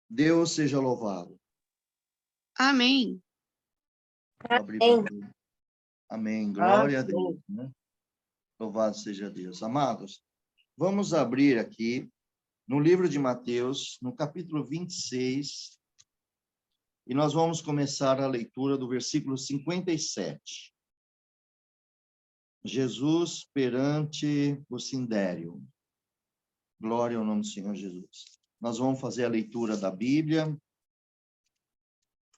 Deus seja louvado. Amém. Vou abrir para ver. Amém. Glória a Deus, né? Louvado seja Deus. Amados, vamos abrir aqui no livro de Mateus, no capítulo 26, e nós vamos começar a leitura do versículo 57. Jesus perante o Sindério. Glória ao nome do Senhor Jesus. Nós vamos fazer a leitura da Bíblia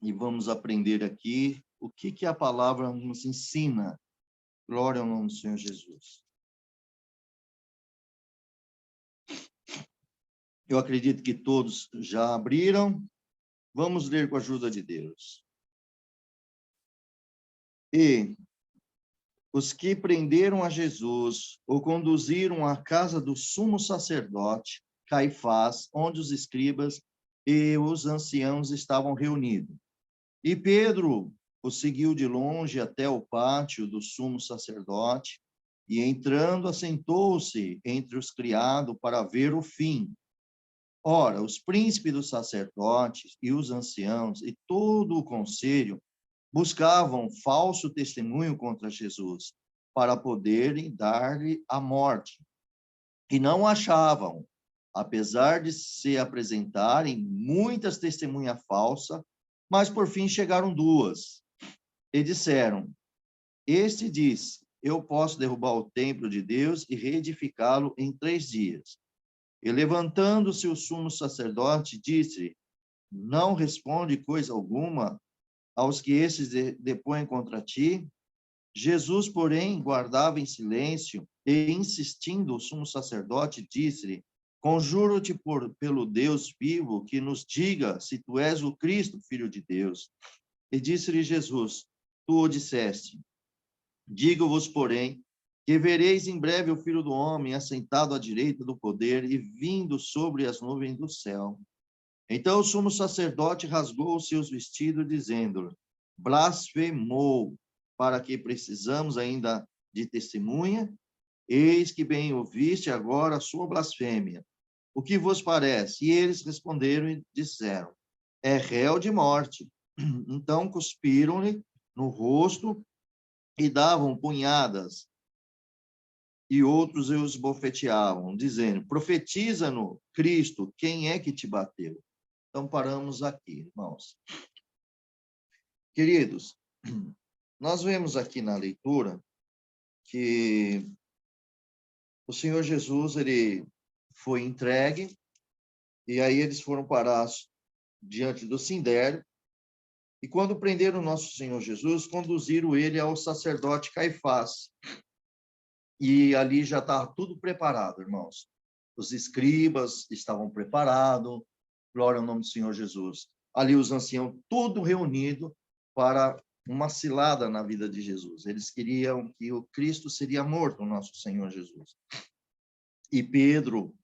e vamos aprender aqui o que a palavra nos ensina. Glória ao nome do Senhor Jesus. Eu acredito que todos já abriram. Vamos ler com a ajuda de Deus. E os que prenderam a Jesus o conduziram à casa do sumo sacerdote, Caifás, onde os escribas e os anciãos estavam reunidos. E Pedro o seguiu de longe até o pátio do sumo sacerdote, e entrando, assentou-se entre os criados para ver o fim. Ora, os príncipes dos sacerdotes e os anciãos e todo o conselho buscavam falso testemunho contra Jesus, para poderem dar-lhe a morte. E não achavam, apesar de se apresentarem muitas testemunhas falsas, mas por fim chegaram duas. E disseram: Este disse, eu posso derrubar o templo de Deus e reedificá-lo em 3 dias. E levantando-se o sumo sacerdote, disse: Não responde coisa alguma aos que esses depõem contra ti? Jesus, porém, guardava em silêncio e, insistindo, o sumo sacerdote disse-lhe: Conjuro-te pelo Deus vivo que nos diga se tu és o Cristo, filho de Deus. E disse-lhe Jesus: Tu o disseste. Digo-vos, porém, que vereis em breve o Filho do Homem assentado à direita do poder e vindo sobre as nuvens do céu. Então o sumo sacerdote rasgou os seus vestidos, dizendo: Blasfemou, para que precisamos ainda de testemunha? Eis que bem ouviste agora a sua blasfêmia. O que vos parece? E eles responderam e disseram: É réu de morte. Então cuspiram-lhe no rosto e davam punhadas, e outros os bofeteavam, dizendo: Profetiza-no, Cristo, quem é que te bateu? Então paramos aqui, irmãos. Queridos, nós vemos aqui na leitura que o Senhor Jesus, ele foi entregue, e aí eles foram parar diante do Sindério, e quando prenderam o nosso Senhor Jesus, conduziram ele ao sacerdote Caifás. E ali já estava tudo preparado, irmãos. Os escribas estavam preparados, glória ao nome do Senhor Jesus. Ali os anciãos, tudo reunido para uma cilada na vida de Jesus. Eles queriam que o Cristo seria morto, o nosso Senhor Jesus. E Pedro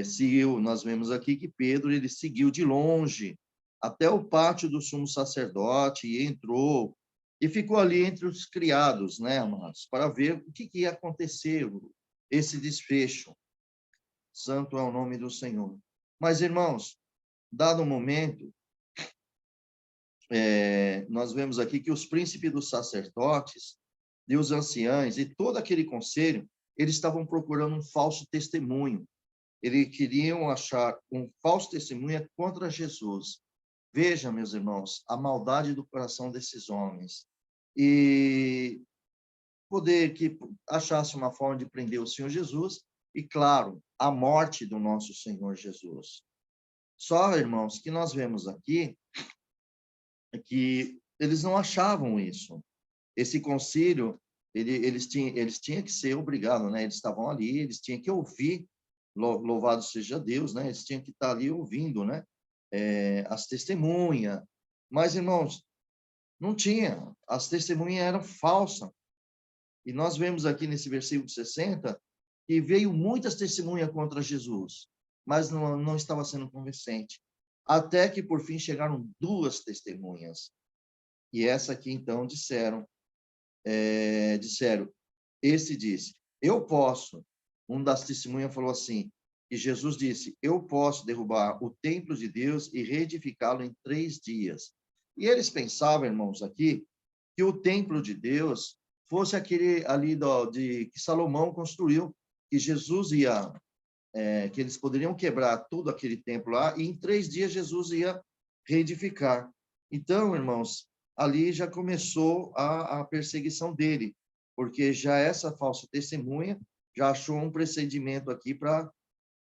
seguiu, nós vemos aqui que Pedro ele seguiu de longe até o pátio do sumo sacerdote e entrou e ficou ali entre os criados, né, amados, para ver o que ia acontecer, esse desfecho. Santo é o nome do Senhor. Mas, irmãos, dado o momento, nós vemos aqui que os príncipes dos sacerdotes e os anciães e todo aquele conselho, eles estavam procurando um falso testemunho. Eles queriam achar um falso testemunho contra Jesus. Veja, meus irmãos, a maldade do coração desses homens. E poder que achasse uma forma de prender o Senhor Jesus e, claro, a morte do nosso Senhor Jesus. Só, irmãos, que nós vemos aqui é que eles não achavam isso. Esse concílio, eles tinham que ser obrigados, né? Eles estavam ali, eles tinham que ouvir, louvado seja Deus, né? Eles tinham que estar ali ouvindo, né? As testemunhas. Mas, irmãos, não tinha. As testemunhas eram falsas. E nós vemos aqui nesse versículo 60 que veio muitas testemunhas contra Jesus, mas não estava sendo convincente. Até que, por fim, chegaram 2 testemunhas. E essa aqui, então, disseram, esse disse, eu posso. Um das testemunhas falou assim, E Jesus disse: eu posso derrubar o templo de Deus e reedificá-lo em 3 dias. E eles pensavam, irmãos, aqui, que o templo de Deus fosse aquele ali que Salomão construiu, que Jesus ia, que eles poderiam quebrar todo aquele templo lá, e em 3 dias Jesus ia reedificar. Então, irmãos, ali já começou a perseguição dele, porque já essa falsa testemunha já achou um procedimento aqui para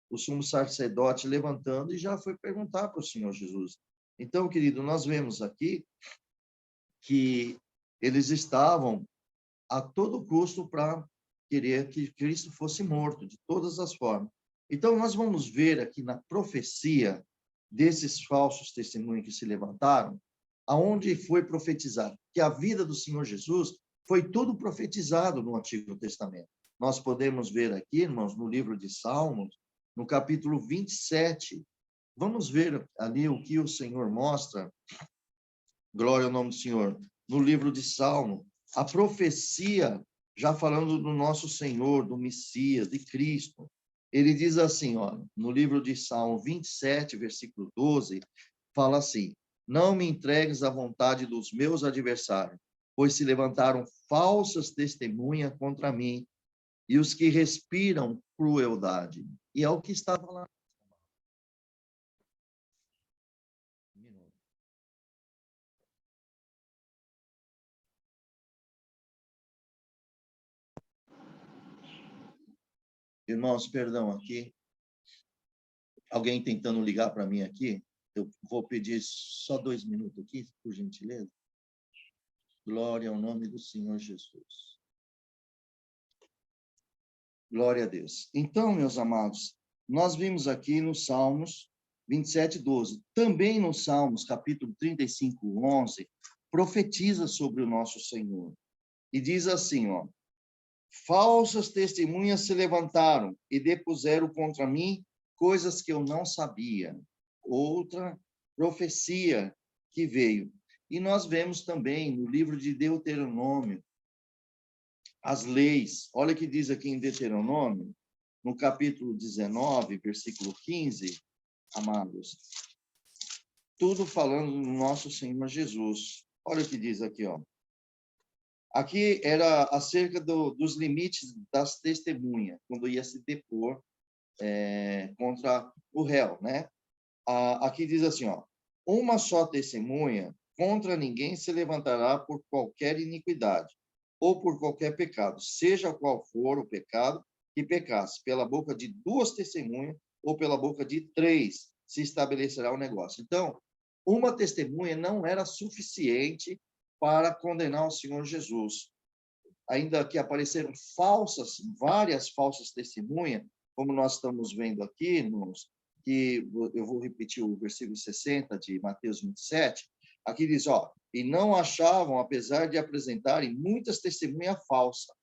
o sumo sacerdote levantando e já foi perguntar para o Senhor Jesus. Então, querido, nós vemos aqui que eles estavam a todo custo para querer que Cristo fosse morto, de todas as formas. Então, nós vamos ver aqui na profecia desses falsos testemunhos que se levantaram, aonde foi profetizado que a vida do Senhor Jesus foi tudo profetizado no Antigo Testamento. Nós podemos ver aqui, irmãos, no livro de Salmos, no capítulo 27, vamos ver ali o que o Senhor mostra, glória ao nome do Senhor, no livro de Salmo, a profecia, já falando do nosso Senhor, do Messias, de Cristo. Ele diz assim, ó, no livro de Salmo 27, versículo 12, fala assim: não me entregues à vontade dos meus adversários, pois se levantaram falsas testemunhas contra mim, e os que respiram crueldade. E é o que estava lá. Irmãos, perdão aqui. Alguém tentando ligar para mim aqui? Eu vou pedir só 2 minutos aqui, por gentileza. Glória ao nome do Senhor Jesus. Glória a Deus. Então, meus amados, nós vimos aqui nos Salmos 27, 12. Também nos Salmos, capítulo 35, 11, profetiza sobre o nosso Senhor. E diz assim, ó: falsas testemunhas se levantaram e depuseram contra mim coisas que eu não sabia. Outra profecia que veio. E nós vemos também no livro de Deuteronômio as leis. Olha o que diz aqui em Deuteronômio, no capítulo 19, versículo 15, amados. Tudo falando do nosso Senhor Jesus. Olha o que diz aqui, ó. Aqui era acerca dos limites das testemunhas, quando ia se depor contra o réu, né? Aqui diz assim, ó: uma só testemunha contra ninguém se levantará por qualquer iniquidade ou por qualquer pecado, seja qual for o pecado que pecasse, pela boca de 2 testemunhas ou pela boca de 3 se estabelecerá o negócio. Então, uma testemunha não era suficiente para condenar o Senhor Jesus. Ainda que apareceram várias falsas testemunhas, como nós estamos vendo aqui, irmãos, que eu vou repetir o versículo 60 de Mateus 27, aqui diz, ó: e não achavam, apesar de apresentarem muitas testemunhas falsas,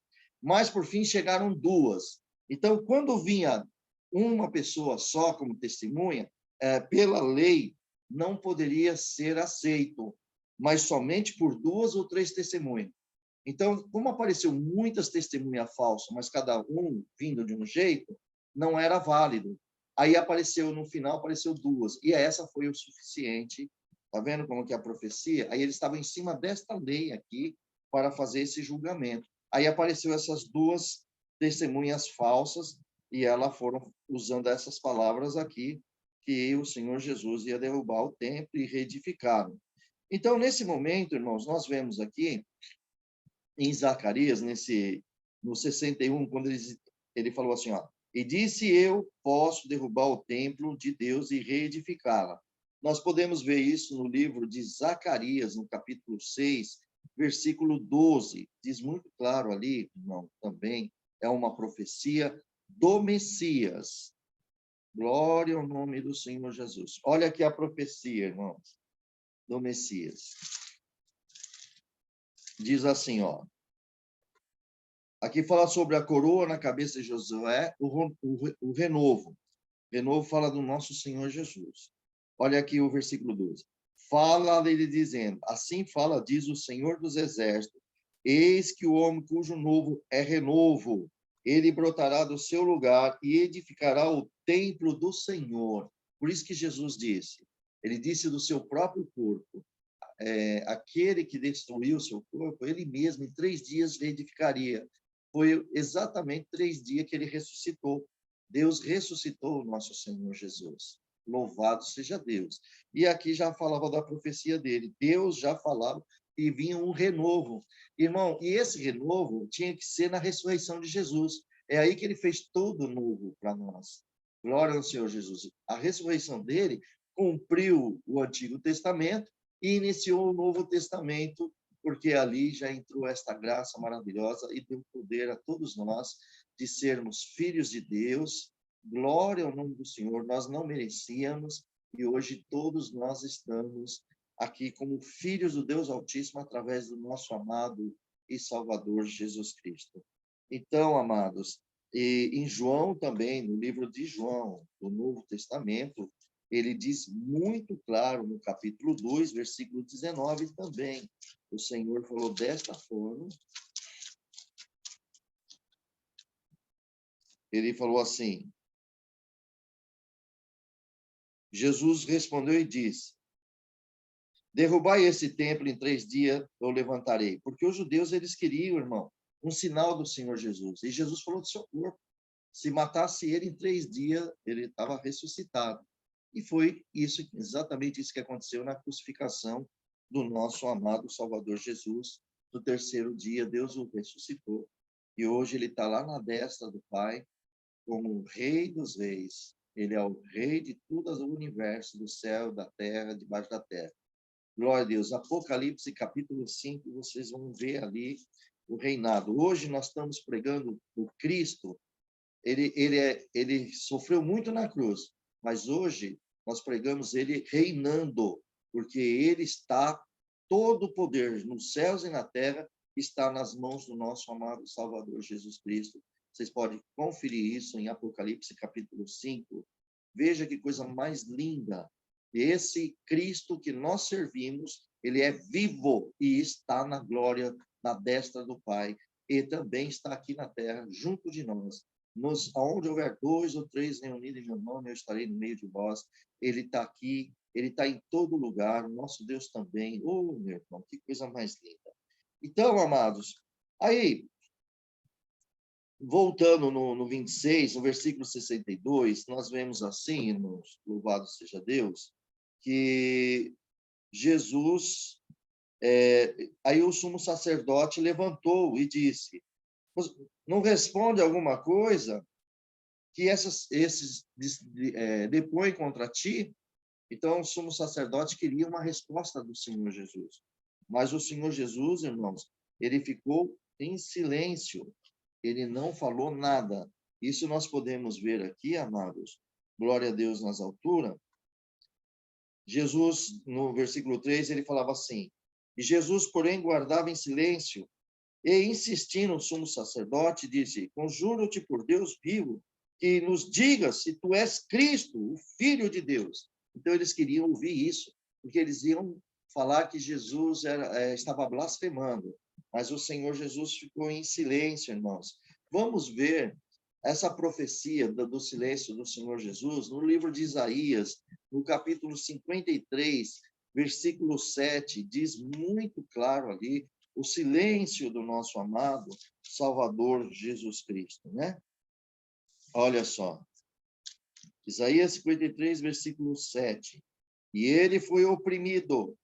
mas por fim chegaram 2. Então, quando vinha uma pessoa só como testemunha, pela lei, não poderia ser aceito, mas somente por 2 ou 3 testemunhas. Então, como apareceu muitas testemunhas falsas, mas cada um vindo de um jeito, não era válido. Aí apareceu, no final, apareceu 2. E essa foi o suficiente. Está vendo como que é a profecia? Aí eles estavam em cima desta lei aqui para fazer esse julgamento. Aí apareceu essas 2 testemunhas falsas e elas foram usando essas palavras aqui, que o Senhor Jesus ia derrubar o templo e reedificá-lo. Então, nesse momento, irmãos, nós vemos aqui em Zacarias, no 61, quando ele falou assim, ó: e disse eu, posso derrubar o templo de Deus e reedificá-la. Nós podemos ver isso no livro de Zacarias, no capítulo 6, versículo 12. Diz muito claro ali, irmão, também é uma profecia do Messias. Glória ao nome do Senhor Jesus. Olha aqui a profecia, irmãos, do Messias. Diz assim, ó: aqui fala sobre a coroa na cabeça de Josué, o renovo. Renovo fala do nosso Senhor Jesus. Olha aqui o versículo 12. Fala ele dizendo, assim fala, diz o Senhor dos Exércitos, eis que o homem cujo novo é renovo, ele brotará do seu lugar e edificará o templo do Senhor. Por isso que Jesus disse, ele disse do seu próprio corpo, aquele que destruiu o seu corpo, ele mesmo em 3 dias reedificaria. Foi exatamente 3 dias que ele ressuscitou. Deus ressuscitou o nosso Senhor Jesus. Louvado seja Deus. E aqui já falava da profecia dele. Deus já falava que vinha um renovo. Irmão, e esse renovo tinha que ser na ressurreição de Jesus. É aí que ele fez tudo novo para nós. Glória ao Senhor Jesus. A ressurreição dele cumpriu o Antigo Testamento e iniciou o Novo Testamento, porque ali já entrou esta graça maravilhosa e deu poder a todos nós de sermos filhos de Deus. Glória ao nome do Senhor, nós não merecíamos e hoje todos nós estamos aqui como filhos do Deus Altíssimo através do nosso amado e Salvador Jesus Cristo. Então, amados, e em João também, no livro de João, do Novo Testamento, ele diz muito claro no capítulo 2, versículo 19 também. O Senhor falou desta forma. Ele falou assim: Jesus respondeu e disse: derrubai esse templo em 3 dias, eu levantarei. Porque os judeus, eles queriam, irmão, um sinal do Senhor Jesus. E Jesus falou do seu corpo. Se matasse ele em 3 dias, ele estava ressuscitado. E foi isso, exatamente isso que aconteceu na crucificação do nosso amado Salvador Jesus. No 3º dia, Deus o ressuscitou. E hoje ele está lá na destra do Pai, como o Rei dos Reis. Ele é o Rei de todo o universo, do céu, da terra, debaixo da terra. Glória a Deus. Apocalipse, capítulo 5, vocês vão ver ali o reinado. Hoje nós estamos pregando por Cristo. Ele sofreu muito na cruz, mas hoje nós pregamos ele reinando, porque ele está, todo o poder nos céus e na terra está nas mãos do nosso amado Salvador Jesus Cristo. Vocês podem conferir isso em Apocalipse capítulo 5. Veja que coisa mais linda. Esse Cristo que nós servimos, ele é vivo e está na glória, na destra do Pai, e também está aqui na terra, junto de nós. Onde houver 2 ou 3 reunidos em meu nome, eu estarei no meio de vós. Ele está aqui, ele está em todo lugar, o nosso Deus também. Oh, meu irmão, que coisa mais linda. Então, amados, aí, voltando no 26, no versículo 62, nós vemos assim, irmãos, louvado seja Deus, que Jesus, aí o sumo sacerdote levantou e disse: não responde alguma coisa que esses depõem contra ti? Então, o sumo sacerdote queria uma resposta do Senhor Jesus. Mas o Senhor Jesus, irmãos, ele ficou em silêncio. Ele não falou nada. Isso nós podemos ver aqui, amados. Glória a Deus nas alturas. Jesus, no versículo 3, ele falava assim: e Jesus, porém, guardava em silêncio, e insistindo o sumo sacerdote, disse: conjuro-te por Deus vivo, que nos diga se tu és Cristo, o Filho de Deus. Então, eles queriam ouvir isso, porque eles iam falar que Jesus estava blasfemando. Mas o Senhor Jesus ficou em silêncio, irmãos. Vamos ver essa profecia do silêncio do Senhor Jesus no livro de Isaías, no capítulo 53, versículo 7, diz muito claro ali o silêncio do nosso amado Salvador Jesus Cristo, né? Olha só. Isaías 53, versículo 7. E ele foi oprimido,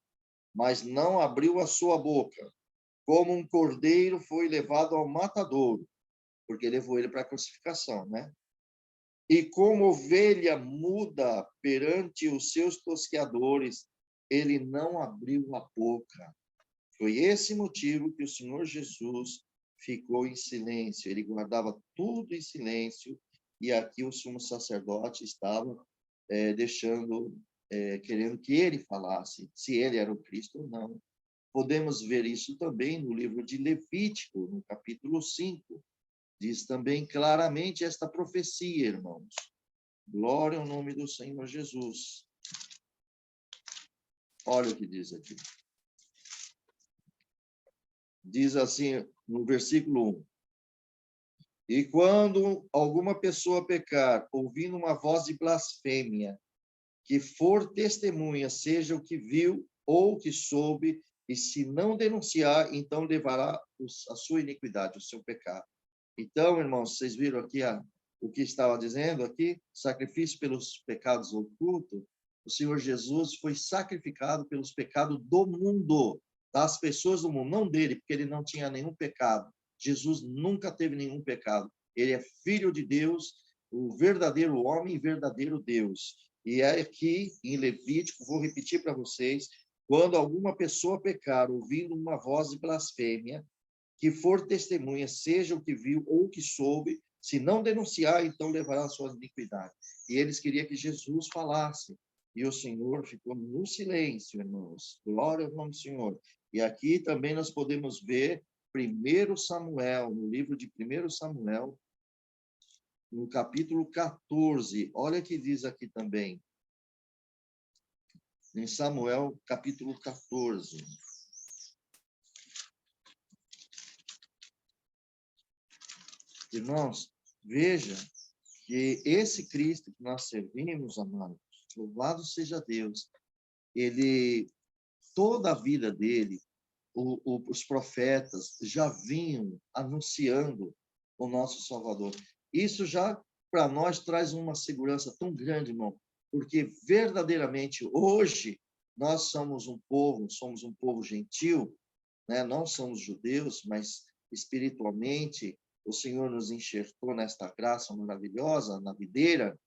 mas não abriu a sua boca. Como um cordeiro foi levado ao matadouro, porque levou ele para a crucificação, né? E como ovelha muda perante os seus tosqueadores, ele não abriu a boca. Foi esse motivo que o Senhor Jesus ficou em silêncio. Ele guardava tudo em silêncio, e aqui o sumo sacerdote estava querendo que ele falasse, se ele era o Cristo ou não. Podemos ver isso também no livro de Levítico, no capítulo 5. Diz também claramente esta profecia, irmãos. Glória ao nome do Senhor Jesus. Olha o que diz aqui. Diz assim, no versículo 1. E quando alguma pessoa pecar, ouvindo uma voz de blasfêmia, que for testemunha, seja o que viu ou o que soube, e se não denunciar, então levará a sua iniquidade, o seu pecado. Então, irmãos, vocês viram aqui o que estava dizendo aqui? Sacrifício pelos pecados ocultos. O Senhor Jesus foi sacrificado pelos pecados do mundo, das pessoas do mundo, não dele, porque ele não tinha nenhum pecado. Jesus nunca teve nenhum pecado. Ele é filho de Deus, o verdadeiro homem e verdadeiro Deus. E é aqui em Levítico, vou repetir para vocês, quando alguma pessoa pecar ouvindo uma voz de blasfêmia, que for testemunha, seja o que viu ou o que soube, se não denunciar, então levará a sua iniquidade. E eles queriam que Jesus falasse. E o Senhor ficou no silêncio, irmãos. Glória ao nome do Senhor. E aqui também nós podemos ver 1 Samuel, no livro de 1 Samuel, no capítulo 14. Olha o que diz aqui também. Em Samuel, capítulo 14. Irmãos, veja que esse Cristo que nós servimos, amados, louvado seja Deus, ele, toda a vida dele, os profetas já vinham anunciando o nosso Salvador. Isso já, para nós, traz uma segurança tão grande, irmão, porque verdadeiramente, hoje, nós somos um povo gentil, né? Não somos judeus, mas espiritualmente, o Senhor nos enxertou nesta graça maravilhosa, na videira,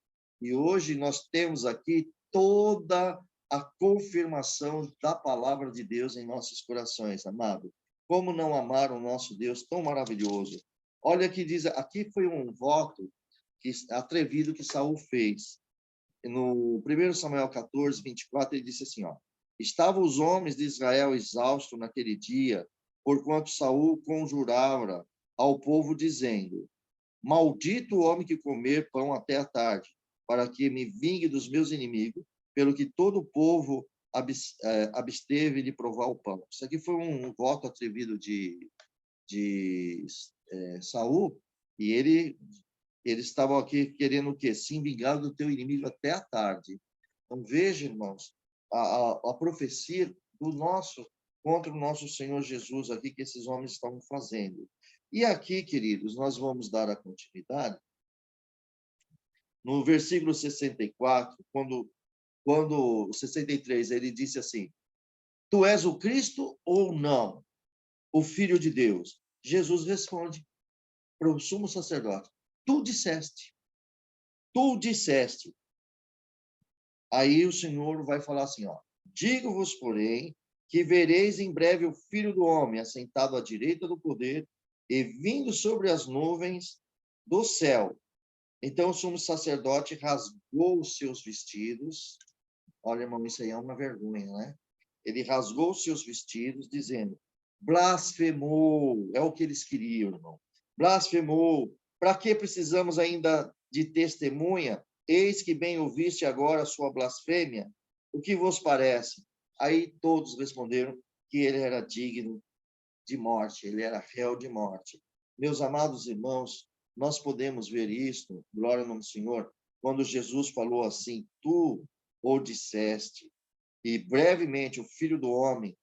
e hoje nós temos aqui toda a confirmação da palavra de Deus em nossos corações, amado. Como não amar o nosso Deus tão maravilhoso? Olha que diz, aqui foi um voto atrevido que Saul fez. No 1 Samuel 14, 24, ele disse assim, ó: estavam os homens de Israel exaustos naquele dia, porquanto Saul conjurava ao povo, dizendo: maldito o homem que comer pão até a tarde, para que me vingue dos meus inimigos, pelo que todo o povo absteve de provar o pão. Isso aqui foi um voto atrevido de Saul, e eles estavam aqui querendo o quê? Se vingar do teu inimigo até a tarde. Então, veja, irmãos, a profecia contra o nosso Senhor Jesus aqui que esses homens estavam fazendo. E aqui, queridos, nós vamos dar a continuidade. No versículo 64, quando 63, ele disse assim: tu és o Cristo ou não? O Filho de Deus? Jesus responde para o sumo sacerdote: tu disseste. Tu disseste. Aí o Senhor vai falar assim, ó: digo-vos, porém, que vereis em breve o Filho do Homem assentado à direita do poder e vindo sobre as nuvens do céu. Então o sumo sacerdote rasgou os seus vestidos. Olha, irmão, isso aí é uma vergonha, né? Ele rasgou os seus vestidos, dizendo: blasfemou. É o que eles queriam, irmão. Blasfemou. Para que precisamos ainda de testemunha? Eis que bem ouviste agora a sua blasfêmia. O que vos parece? Aí todos responderam que ele era digno de morte, ele era réu de morte. Meus amados irmãos, nós podemos ver isto, glória ao nome do Senhor, quando Jesus falou assim: tu o disseste, e brevemente o Filho do Homem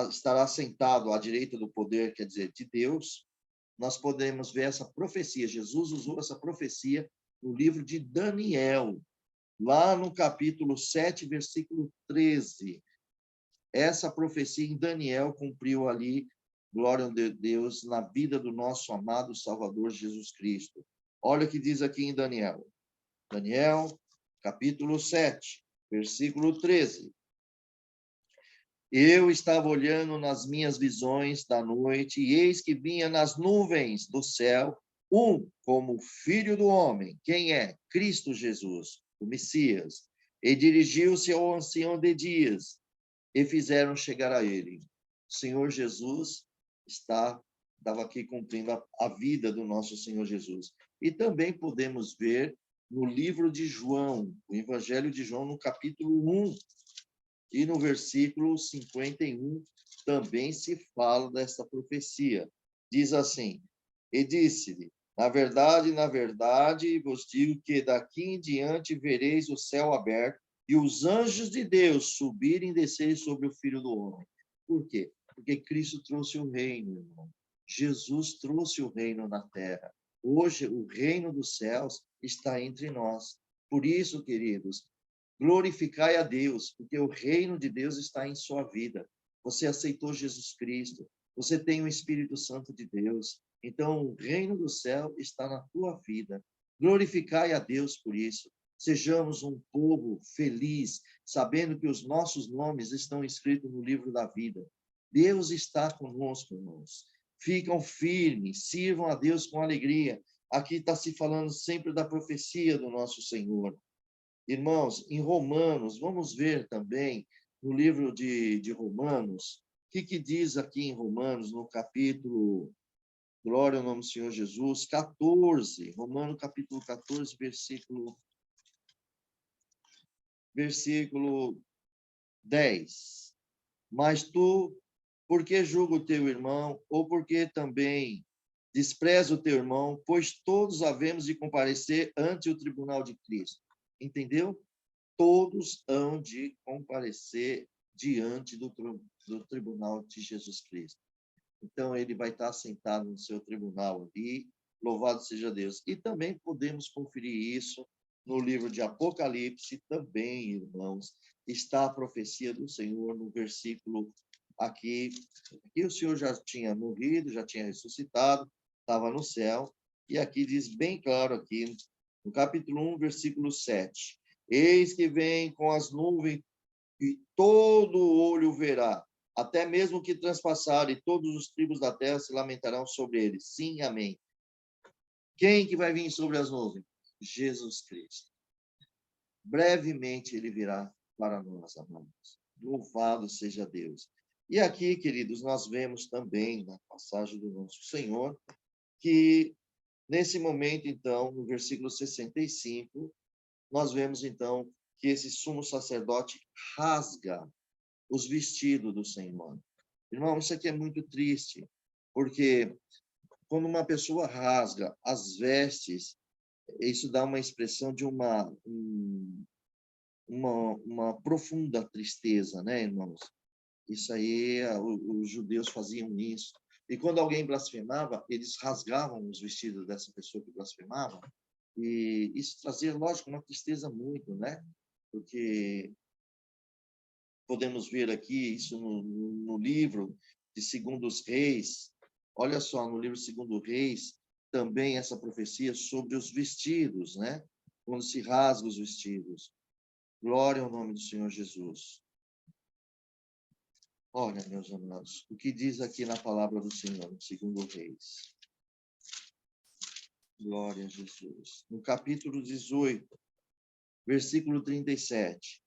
estará sentado à direita do poder, quer dizer, de Deus. Nós podemos ver essa profecia. Jesus usou essa profecia no livro de Daniel, lá no capítulo 7, versículo 13. Essa profecia em Daniel cumpriu ali, glória a Deus, na vida do nosso amado Salvador Jesus Cristo. Olha o que diz aqui em Daniel. Daniel, capítulo 7, versículo 13. Eu estava olhando nas minhas visões da noite, e eis que vinha nas nuvens do céu como filho do homem. Quem é? Cristo Jesus, o Messias. E dirigiu-se ao ancião de dias, e fizeram chegar a ele. O Senhor Jesus estava aqui cumprindo a vida do nosso Senhor Jesus. E também podemos ver no livro de João, o Evangelho de João, no capítulo 1, e no versículo 51, também se fala desta profecia. Diz assim: E disse-lhe: na verdade, vos digo que daqui em diante vereis o céu aberto e os anjos de Deus subirem e descerem sobre o Filho do Homem. Por quê? Porque Cristo trouxe o reino, irmão. Jesus trouxe o reino na terra. Hoje, o reino dos céus está entre nós. Por isso, queridos, glorificai a Deus, porque o reino de Deus está em sua vida. Você aceitou Jesus Cristo, você tem o Espírito Santo de Deus. Então, o reino do céu está na tua vida. Glorificai a Deus por isso. Sejamos um povo feliz, sabendo que os nossos nomes estão escritos no livro da vida. Deus está conosco, irmãos. Ficam firmes, sirvam a Deus com alegria. Aqui está se falando sempre da profecia do nosso Senhor. Irmãos, em Romanos, vamos ver também no livro de Romanos, o que diz aqui em Romanos, no capítulo, glória ao nome do Senhor Jesus, 14, Romanos capítulo 14, versículo 10. Mas tu, por que julga o teu irmão, ou porque também despreza o teu irmão, pois todos havemos de comparecer ante o tribunal de Cristo. Entendeu? Todos hão de comparecer diante do tribunal de Jesus Cristo. Então, ele vai estar sentado no seu tribunal ali, louvado seja Deus. E também podemos conferir isso no livro de Apocalipse, também, irmãos, está a profecia do Senhor no versículo aqui. Aqui o Senhor já tinha morrido, já tinha ressuscitado, estava no céu, e aqui diz bem claro aqui, no capítulo 1, versículo 7. Eis que vem com as nuvens e todo olho verá, até mesmo que transpassar, e todos os tribos da terra se lamentarão sobre ele. Sim, amém. Quem que vai vir sobre as nuvens? Jesus Cristo. Brevemente ele virá para nós, amados. Louvado seja Deus. E aqui, queridos, nós vemos também na passagem do nosso Senhor que nesse momento, então, no versículo 65, nós vemos, então, que esse sumo sacerdote rasga os vestidos do Senhor. Irmão, isso aqui é muito triste, porque quando uma pessoa rasga as vestes, isso dá uma expressão de uma profunda tristeza, né, irmãos? Isso aí, os judeus faziam isso. E quando alguém blasfemava, eles rasgavam os vestidos dessa pessoa que blasfemava, e isso trazia, lógico, uma tristeza muito, né? Porque podemos ver aqui isso no livro de Segundo os Reis. Olha só, no livro de Segundo Reis, também essa profecia sobre os vestidos, né? Quando se rasga os vestidos. Glória ao nome do Senhor Jesus. Olha, meus amados, o que diz aqui na palavra do Senhor, Segundo Reis. Glória a Jesus. No capítulo 18, versículo 37.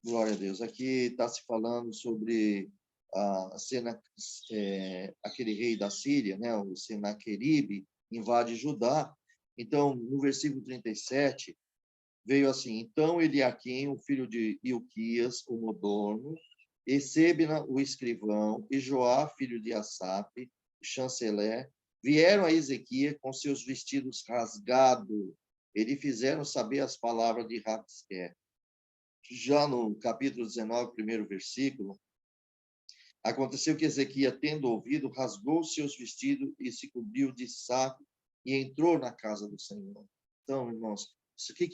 Glória a Deus. Aqui está se falando sobre aquele rei da Síria, né? O Senaqueribe, invade Judá. Então, no versículo 37, veio assim: então Eliaquim, o filho de Ilquias, o mordomo, e Sebna, o escrivão, e Joá, filho de Asaf, o chanceler, vieram a Ezequias com seus vestidos rasgados. Eles fizeram saber as palavras de Rabsquer. Já no capítulo 19, primeiro versículo, aconteceu que Ezequias, tendo ouvido, rasgou seus vestidos e se cobriu de saco e entrou na casa do Senhor. Então, irmãos, o que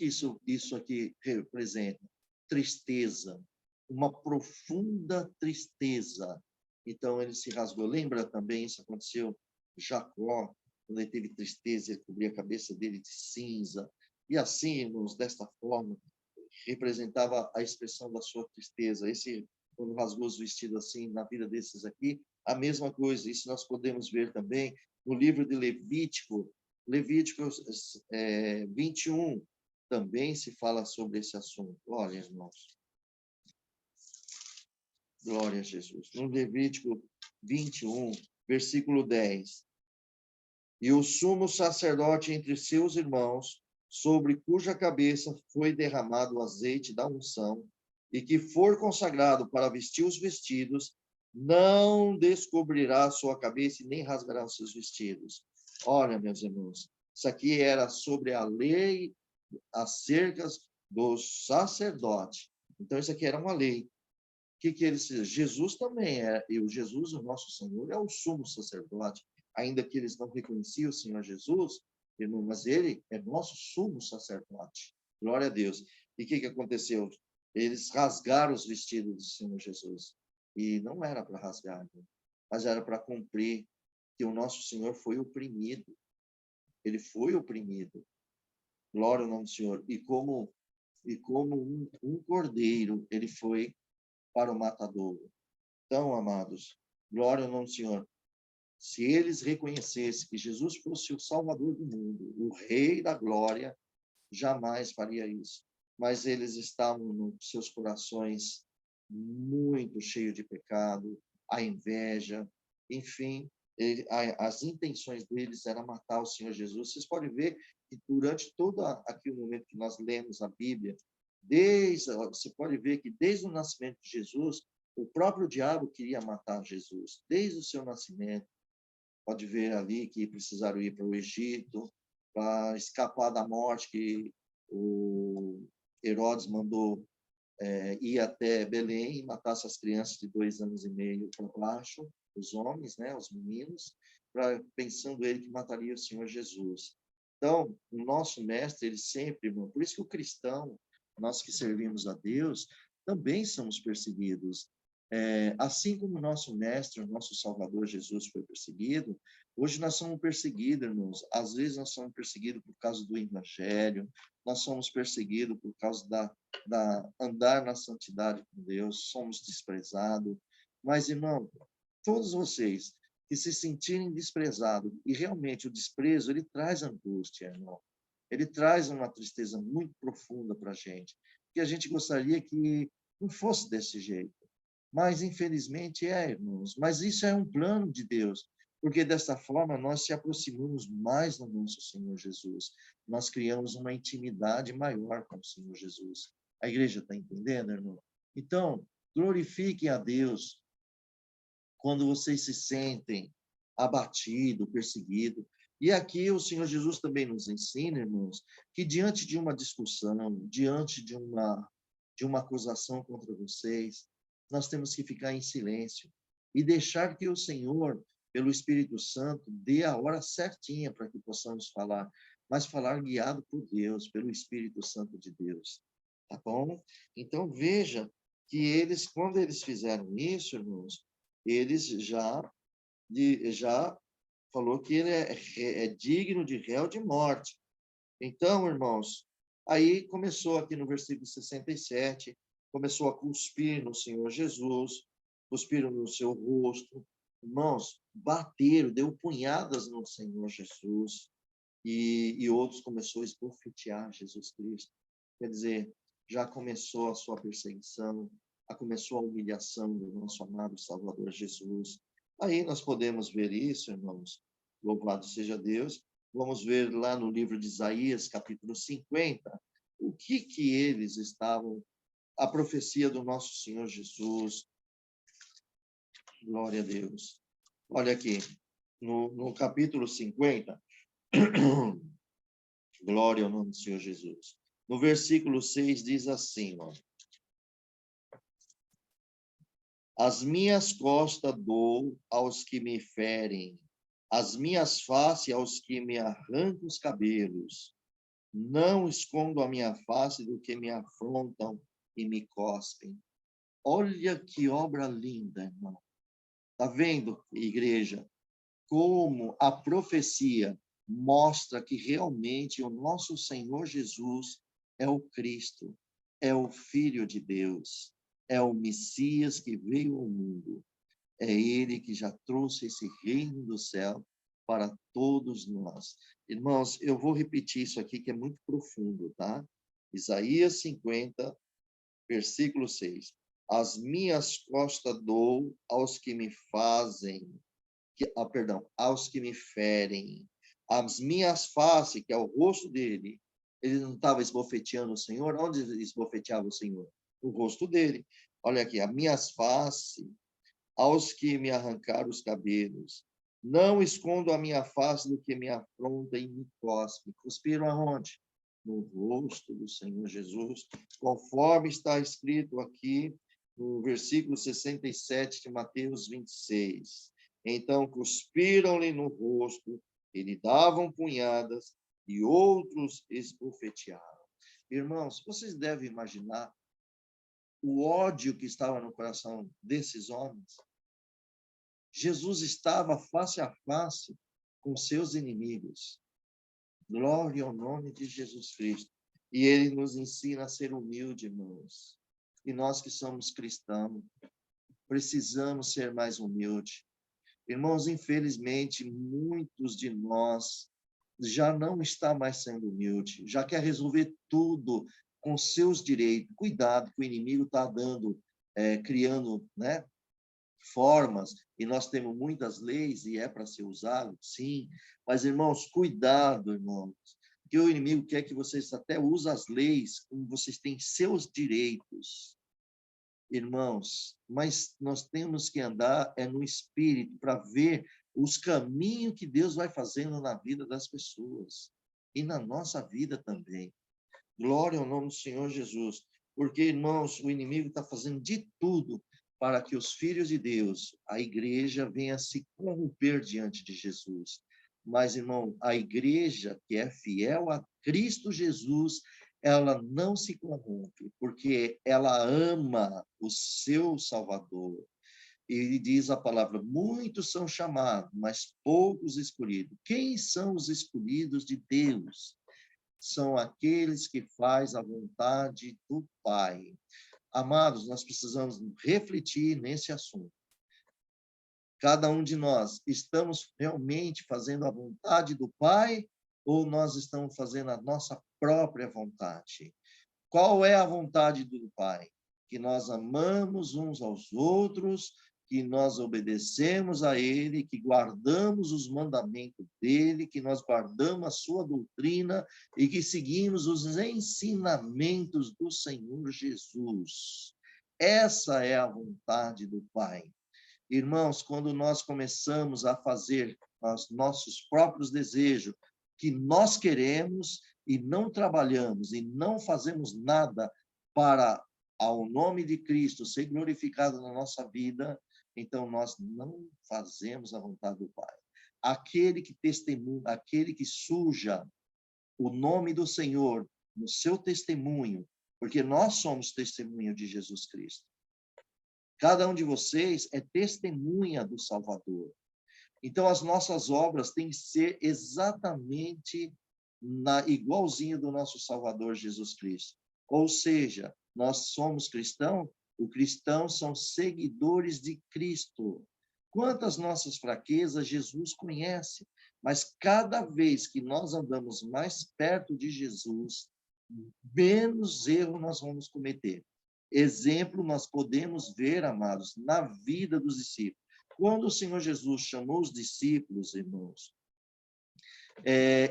isso aqui representa? Tristeza, uma profunda tristeza. Então, ele se rasgou. Lembra também, isso aconteceu Jacó, quando ele teve tristeza, ele cobria a cabeça dele de cinza. E assim, irmãos, desta forma, representava a expressão da sua tristeza. Quando rasgou os vestidos assim, na vida desses aqui, a mesma coisa. Isso nós podemos ver também no livro de Levítico 21, também se fala sobre esse assunto. Olha, irmãos. Glória a Jesus. No Levítico 21, versículo 10. E o sumo sacerdote entre seus irmãos, sobre cuja cabeça foi derramado o azeite da unção, e que for consagrado para vestir os vestidos, não descobrirá sua cabeça e nem rasgará os seus vestidos. Olha, meus irmãos, isso aqui era sobre a lei acerca do sacerdote. Então, isso aqui era uma lei. O que eles fizeram? Jesus também é, e o Jesus, o nosso Senhor, é o sumo sacerdote. Ainda que eles não reconheciam o Senhor Jesus, irmão, mas ele é nosso sumo sacerdote. Glória a Deus. E o que aconteceu? Eles rasgaram os vestidos do Senhor Jesus. E não era para rasgar, mas era para cumprir que o nosso Senhor foi oprimido. Ele foi oprimido. Glória ao nome do Senhor. E como um cordeiro, ele foi para o matadouro. Então, amados, glória ao nome do Senhor. Se eles reconhecessem que Jesus fosse o Salvador do mundo, o Rei da glória, jamais faria isso. Mas eles estavam nos seus corações muito cheios de pecado, a inveja, enfim, as intenções deles eram matar o Senhor Jesus. Vocês podem ver que durante todo aquele momento que nós lemos a Bíblia, você pode ver que desde o nascimento de Jesus, o próprio diabo queria matar Jesus, desde o seu nascimento. Pode ver ali que precisaram ir para o Egito para escapar da morte que o Herodes mandou ir até Belém e matar essas crianças de 2 anos e meio para baixo, os homens, né, os meninos, pensando ele que mataria o Senhor Jesus. Então, o nosso mestre, ele sempre, irmão, por isso que o cristão, nós que servimos a Deus, também somos perseguidos. Assim como o nosso mestre, o nosso Salvador Jesus foi perseguido, hoje nós somos perseguidos, irmãos. Às vezes nós somos perseguidos por causa do Evangelho, nós somos perseguidos por causa da andar na santidade com Deus, somos desprezados. Mas, irmão, todos vocês que se sentirem desprezados, e realmente o desprezo, ele traz angústia, irmão. Ele traz uma tristeza muito profunda para a gente, que a gente gostaria que não fosse desse jeito. Mas, infelizmente, irmãos. Mas isso é um plano de Deus, porque dessa forma nós se aproximamos mais do nosso Senhor Jesus. Nós criamos uma intimidade maior com o Senhor Jesus. A igreja está entendendo, irmão? Então, glorifiquem a Deus quando vocês se sentem abatido, perseguido. E aqui o Senhor Jesus também nos ensina, irmãos, que diante de uma discussão, diante de uma acusação contra vocês, nós temos que ficar em silêncio e deixar que o Senhor, pelo Espírito Santo, dê a hora certinha para que possamos falar, mas falar guiado por Deus, pelo Espírito Santo de Deus. Tá bom? Então, veja que eles, quando eles fizeram isso, irmãos, eles já falou que ele é digno de réu de morte. Então, irmãos, aí começou aqui no versículo 67, começou a cuspir no Senhor Jesus, cuspiram no seu rosto. Irmãos, bateram, deu punhadas no Senhor Jesus, e outros começaram a esbofetear Jesus Cristo. Quer dizer, já começou a sua perseguição, começou a humilhação do nosso amado Salvador Jesus. Aí nós podemos ver isso, irmãos, louvado seja Deus. Vamos ver lá no livro de Isaías, capítulo 50, o que eles estavam, a profecia do nosso Senhor Jesus. Glória a Deus. Olha aqui, no capítulo 50, glória ao nome do Senhor Jesus. No versículo 6 diz assim, ó: as minhas costas dou aos que me ferem, as minhas faces aos que me arrancam os cabelos. Não escondo a minha face do que me afrontam e me cospem. Olha que obra linda, irmão. Está vendo, igreja, como a profecia mostra que realmente o nosso Senhor Jesus é o Cristo, é o Filho de Deus, é o Messias que veio ao mundo. É ele que já trouxe esse reino do céu para todos nós. Irmãos, eu vou repetir isso aqui que é muito profundo, tá? Isaías 50, versículo 6. As minhas costas dou aos que me fazem, aos que me ferem. As minhas faces, que é o rosto dele, ele não estava esbofeteando o Senhor? Onde ele esbofeteava o Senhor? O rosto dele. Olha aqui, as minhas faces, aos que me arrancaram os cabelos. Não escondo a minha face do que me afronta e me cospe. Cuspiram aonde? No rosto do Senhor Jesus, conforme está escrito aqui no versículo 67 de Mateus 26. Então cuspiram-lhe no rosto, e lhe davam punhadas, e outros esbofetearam. Irmãos, vocês devem imaginar o ódio que estava no coração desses homens. Jesus estava face a face com seus inimigos. Glória ao nome de Jesus Cristo. E ele nos ensina a ser humilde, irmãos. E nós que somos cristãos, precisamos ser mais humildes. Irmãos, infelizmente, muitos de nós já não está mais sendo humilde, já quer resolver tudo com seus direitos. Cuidado que o inimigo está criando, né, formas, e nós temos muitas leis e é para ser usado, sim. Mas, irmãos, cuidado, irmãos, que o inimigo quer que vocês até usem as leis como vocês têm seus direitos. Irmãos, mas nós temos que andar no Espírito para ver os caminhos que Deus vai fazendo na vida das pessoas e na nossa vida também. Glória ao nome do Senhor Jesus. Porque, irmãos, o inimigo está fazendo de tudo para que os filhos de Deus, a igreja, venha se corromper diante de Jesus. Mas, irmão, a igreja que é fiel a Cristo Jesus, ela não se corrompe, porque ela ama o seu Salvador. E diz a palavra, muitos são chamados, mas poucos escolhidos. Quem são os escolhidos de Deus? São aqueles que fazem a vontade do Pai. Amados, nós precisamos refletir nesse assunto. Cada um de nós, estamos realmente fazendo a vontade do Pai ou nós estamos fazendo a nossa própria vontade? Qual é a vontade do Pai? Que nós amamos uns aos outros, que nós obedecemos a Ele, que guardamos os mandamentos dEle, que nós guardamos a sua doutrina e que seguimos os ensinamentos do Senhor Jesus. Essa é a vontade do Pai. Irmãos, quando nós começamos a fazer os nossos próprios desejos, que nós queremos e não trabalhamos e não fazemos nada para ao nome de Cristo ser glorificado na nossa vida, então nós não fazemos a vontade do Pai. Aquele que testemunha, aquele que suja o nome do Senhor no seu testemunho, porque nós somos testemunho de Jesus Cristo. Cada um de vocês é testemunha do Salvador. Então, as nossas obras têm que ser exatamente igualzinho do nosso Salvador Jesus Cristo. Ou seja, nós somos cristãos, os cristãos são seguidores de Cristo. Quantas nossas fraquezas Jesus conhece, mas cada vez que nós andamos mais perto de Jesus, menos erro nós vamos cometer. Exemplo nós podemos ver, amados, na vida dos discípulos. Quando o Senhor Jesus chamou os discípulos, irmãos,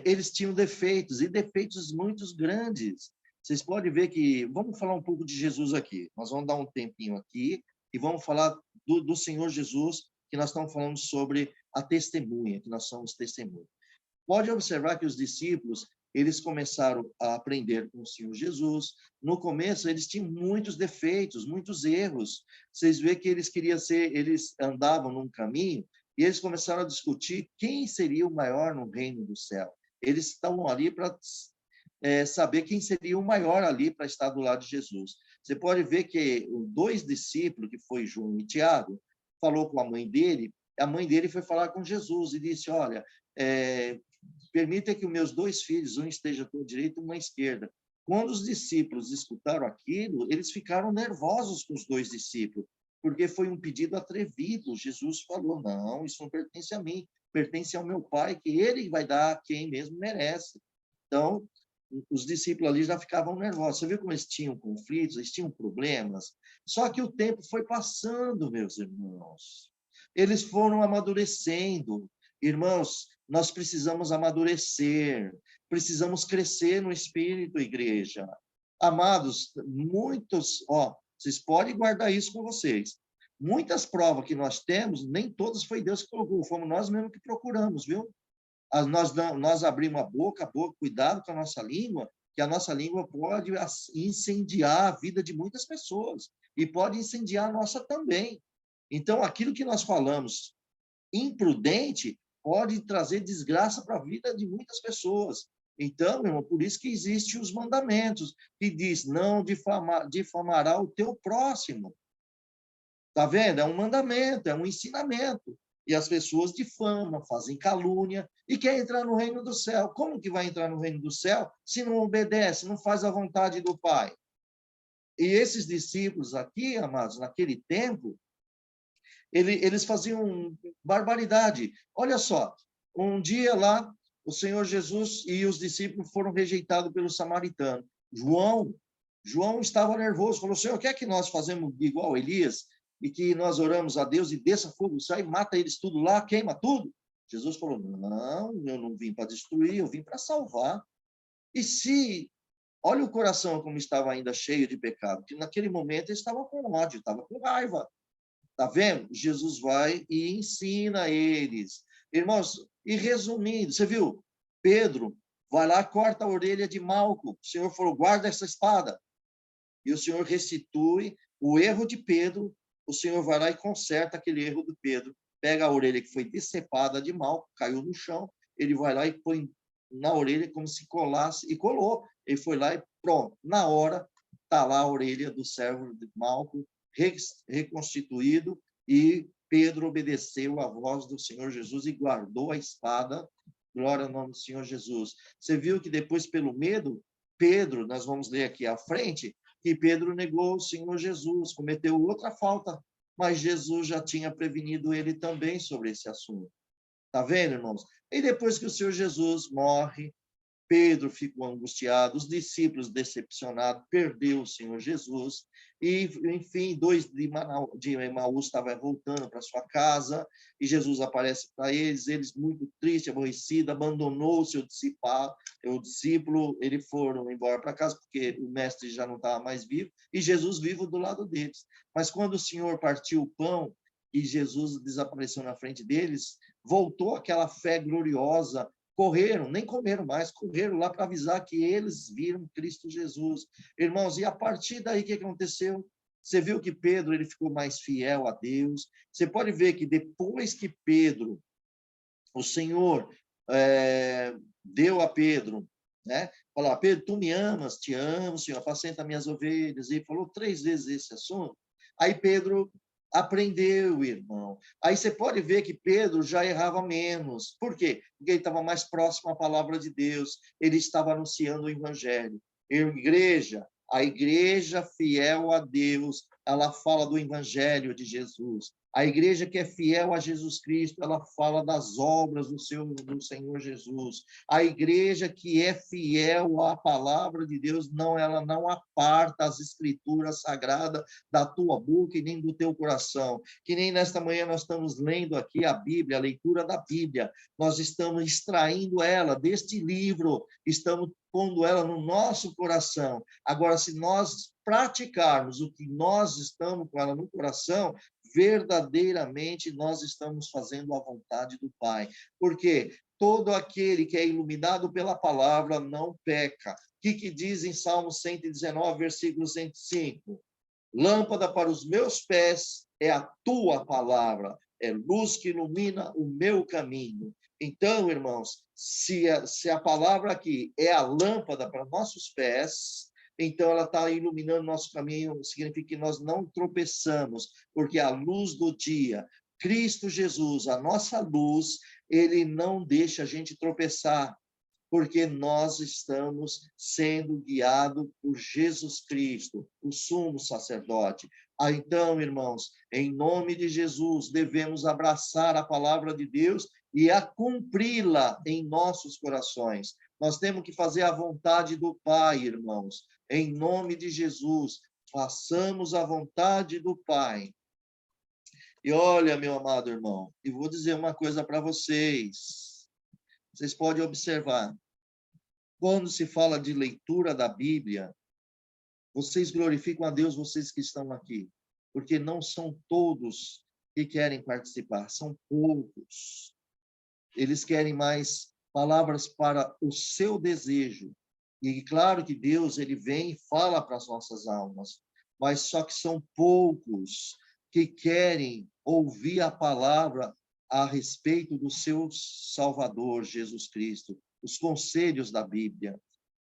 eles tinham defeitos, e defeitos muito grandes. Vocês podem ver que... Vamos falar um pouco de Jesus aqui. Nós vamos dar um tempinho aqui e vamos falar do Senhor Jesus, que nós estamos falando sobre a testemunha, que nós somos testemunha. Pode observar que os discípulos, eles começaram a aprender com o Senhor Jesus. No começo, eles tinham muitos defeitos, muitos erros. Vocês veem que eles andavam num caminho e eles começaram a discutir quem seria o maior no reino do céu. Eles estavam ali para saber quem seria o maior ali para estar do lado de Jesus. Você pode ver que os dois discípulos, que foi João e Tiago, falou com a mãe dele foi falar com Jesus e disse, olha, permita que os meus dois filhos, um esteja à tua direita e um à esquerda. Quando os discípulos escutaram aquilo, eles ficaram nervosos com os dois discípulos, porque foi um pedido atrevido. Jesus falou, não, isso não pertence a mim, pertence ao meu Pai, que ele vai dar a quem mesmo merece. Então, os discípulos ali já ficavam nervosos. Você viu como eles tinham conflitos, eles tinham problemas? Só que o tempo foi passando, meus irmãos. Eles foram amadurecendo. Irmãos, nós precisamos amadurecer, precisamos crescer no espírito, igreja. Amados, vocês podem guardar isso com vocês. muitas provas que nós temos, nem todas foi Deus que colocou, fomos nós mesmos que procuramos, viu? Nós abrimos a boca, cuidado com a nossa língua, que a nossa língua pode incendiar a vida de muitas pessoas e pode incendiar a nossa também. Então, aquilo que nós falamos imprudente pode trazer desgraça para a vida de muitas pessoas. Então, meu irmão, por isso que existem os mandamentos, que diz, não difamará o teu próximo. Está vendo? É um mandamento, é um ensinamento. E as pessoas difamam, fazem calúnia e querem entrar no reino do céu. Como que vai entrar no reino do céu se não obedece, não faz a vontade do Pai? E esses discípulos aqui, amados, naquele tempo, eles faziam barbaridade. Olha só, um dia lá, o Senhor Jesus e os discípulos foram rejeitados pelo samaritano. João estava nervoso, falou, Senhor, quer que nós fazemos igual Elias e que nós oramos a Deus e desça fogo, sai, mata eles tudo lá, queima tudo? Jesus falou, não, eu não vim para destruir, eu vim para salvar. E se, olha o coração como estava ainda cheio de pecado, que naquele momento ele estava com ódio, estava com raiva. Tá vendo? Jesus vai e ensina eles. Irmãos, e resumindo, você viu? Pedro vai lá, corta a orelha de Malco. O Senhor falou, guarda essa espada. E o Senhor restitui o erro de Pedro. O Senhor vai lá e conserta aquele erro do Pedro. Pega a orelha que foi decepada de Malco, caiu no chão. Ele vai lá e põe na orelha como se colasse, e colou. Ele foi lá e pronto. Na hora, está lá a orelha do servo de Malco, reconstituído, e Pedro obedeceu à voz do Senhor Jesus e guardou a espada. Glória ao nome do Senhor Jesus. Você viu que depois, pelo medo, Pedro, nós vamos ler aqui à frente, que Pedro negou o Senhor Jesus, cometeu outra falta, mas Jesus já tinha prevenido ele também sobre esse assunto. Tá vendo, irmãos? E depois que o Senhor Jesus morre, Pedro ficou angustiado, os discípulos decepcionados, perdeu o Senhor Jesus, e, enfim, dois de Emaús estavam voltando para sua casa, e Jesus aparece para eles muito tristes, aborrecidos, abandonou o seu discípulo, eles foram embora para casa, porque o mestre já não estava mais vivo, e Jesus vivo do lado deles. Mas quando o Senhor partiu o pão, e Jesus desapareceu na frente deles, voltou aquela fé gloriosa, correram, nem comeram mais, correram lá para avisar que eles viram Cristo Jesus. Irmãos, e a partir daí o que aconteceu? Você viu que Pedro ele ficou mais fiel a Deus. Você pode ver que depois que Pedro, o Senhor deu a Pedro, né? Falou, Pedro, tu me amas, te amo, Senhor, apacenta minhas ovelhas. E falou 3 vezes esse assunto. Aí Pedro aprendeu, irmão. Aí você pode ver que Pedro já errava menos. Por quê? Porque ele estava mais próximo à palavra de Deus. Ele estava anunciando o evangelho. A igreja fiel a Deus, ela fala do evangelho de Jesus. A igreja que é fiel a Jesus Cristo, ela fala das obras do Senhor Jesus. A igreja que é fiel à palavra de Deus, ela não aparta as escrituras sagradas da tua boca e nem do teu coração. Que nem nesta manhã nós estamos lendo aqui a Bíblia, a leitura da Bíblia. Nós estamos extraindo ela deste livro, estamos pondo ela no nosso coração. Agora, se nós praticarmos o que nós estamos com ela no coração, verdadeiramente nós estamos fazendo a vontade do Pai. Porque todo aquele que é iluminado pela palavra não peca. O que diz em Salmo 119, versículo 105? Lâmpada para os meus pés é a tua palavra, é luz que ilumina o meu caminho. Então, irmãos, se a palavra aqui é a lâmpada para nossos pés, então ela está iluminando nosso caminho, significa que nós não tropeçamos, porque a luz do dia, Cristo Jesus, a nossa luz, ele não deixa a gente tropeçar, porque nós estamos sendo guiados por Jesus Cristo, o sumo sacerdote. Então, irmãos, em nome de Jesus, devemos abraçar a palavra de Deus e a cumpri-la em nossos corações. Nós temos que fazer a vontade do Pai, irmãos. Em nome de Jesus, façamos a vontade do Pai. E olha, meu amado irmão, e vou dizer uma coisa para vocês. Vocês podem observar. Quando se fala de leitura da Bíblia, vocês glorificam a Deus, vocês que estão aqui. porque não são todos que querem participar, são poucos. Eles querem mais palavras para o seu desejo. E claro que Deus, ele vem e fala para as nossas almas, mas só que são poucos que querem ouvir a palavra a respeito do seu Salvador, Jesus Cristo, os conselhos da Bíblia.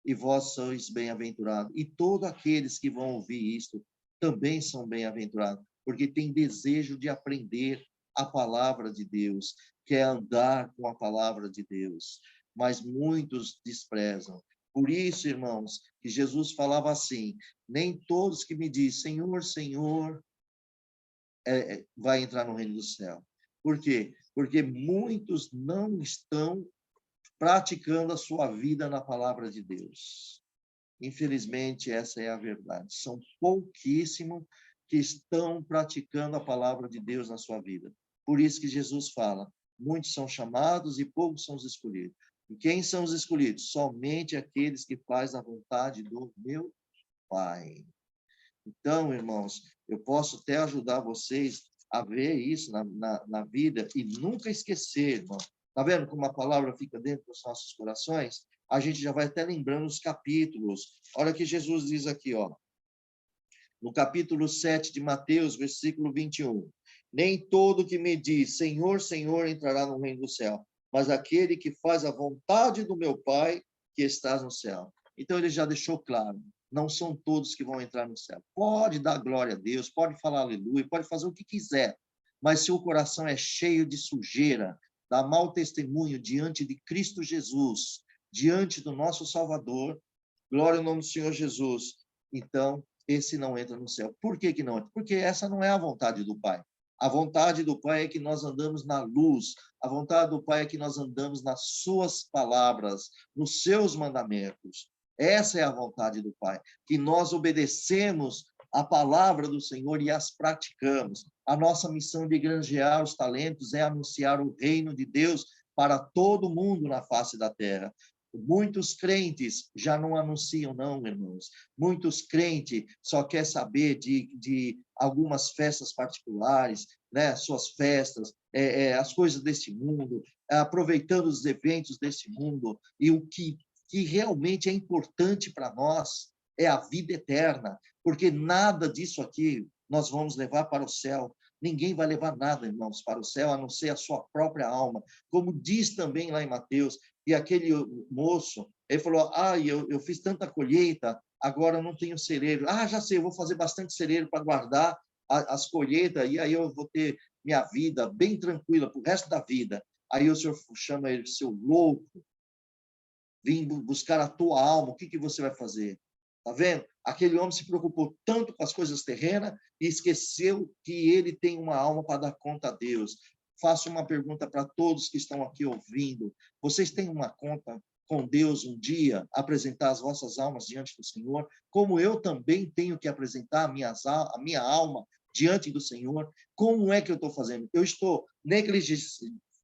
E vós sois bem-aventurados. E todos aqueles que vão ouvir isto também são bem-aventurados, porque têm desejo de aprender a palavra de Deus, quer andar com a palavra de Deus. Mas muitos desprezam. Por isso, irmãos, que Jesus falava assim: nem todos que me dizem Senhor, Senhor, vai entrar no reino do céu. Por quê? Porque muitos não estão praticando a sua vida na palavra de Deus. Infelizmente, essa é a verdade. São pouquíssimos que estão praticando a palavra de Deus na sua vida. Por isso que Jesus fala: muitos são chamados e poucos são os escolhidos. E quem são os escolhidos? Somente aqueles que fazem a vontade do meu Pai. Então, irmãos, eu posso até ajudar vocês a ver isso na vida e nunca esquecer, irmão. Está vendo como a palavra fica dentro dos nossos corações? A gente já vai até lembrando os capítulos. Olha o que Jesus diz aqui, ó. No capítulo 7 de Mateus, versículo 21. Nem todo que me diz Senhor, Senhor entrará no reino do céu, mas aquele que faz a vontade do meu Pai que está no céu. Então, ele já deixou claro, não são todos que vão entrar no céu. Pode dar glória a Deus, pode falar aleluia, pode fazer o que quiser, mas se o coração é cheio de sujeira, dá mau testemunho diante de Cristo Jesus, diante do nosso Salvador, glória ao nome do Senhor Jesus, então esse não entra no céu. Por que que não entra? Porque essa não é a vontade do Pai. A vontade do Pai é que nós andamos na luz, a vontade do Pai é que nós andamos nas suas palavras, nos seus mandamentos. Essa é a vontade do Pai, que nós obedecemos a palavra do Senhor e as praticamos. A nossa missão de granjear os talentos é anunciar o reino de Deus para todo mundo na face da terra. Muitos crentes já não anunciam, não, irmãos. Muitos crentes só querem saber de algumas festas particulares, né? Suas festas, as coisas desse mundo, aproveitando os eventos desse mundo. E o que realmente é importante para nós é a vida eterna, porque nada disso aqui nós vamos levar para o céu. Ninguém vai levar nada, irmãos, para o céu, a não ser a sua própria alma. Como diz também lá em Mateus, e aquele moço, ele falou, eu fiz tanta colheita, agora eu não tenho celeiro. Já sei, eu vou fazer bastante celeiro para guardar as colheitas, e aí eu vou ter minha vida bem tranquila para o resto da vida. Aí o Senhor chama ele, seu louco, vim buscar a tua alma, o que você vai fazer? Tá vendo? Aquele homem se preocupou tanto com as coisas terrenas e esqueceu que ele tem uma alma para dar conta a Deus. Faço uma pergunta para todos que estão aqui ouvindo. Vocês têm uma conta com Deus um dia, apresentar as vossas almas diante do Senhor? Como eu também tenho que apresentar a minha alma diante do Senhor? Como é que eu estou fazendo? Eu estou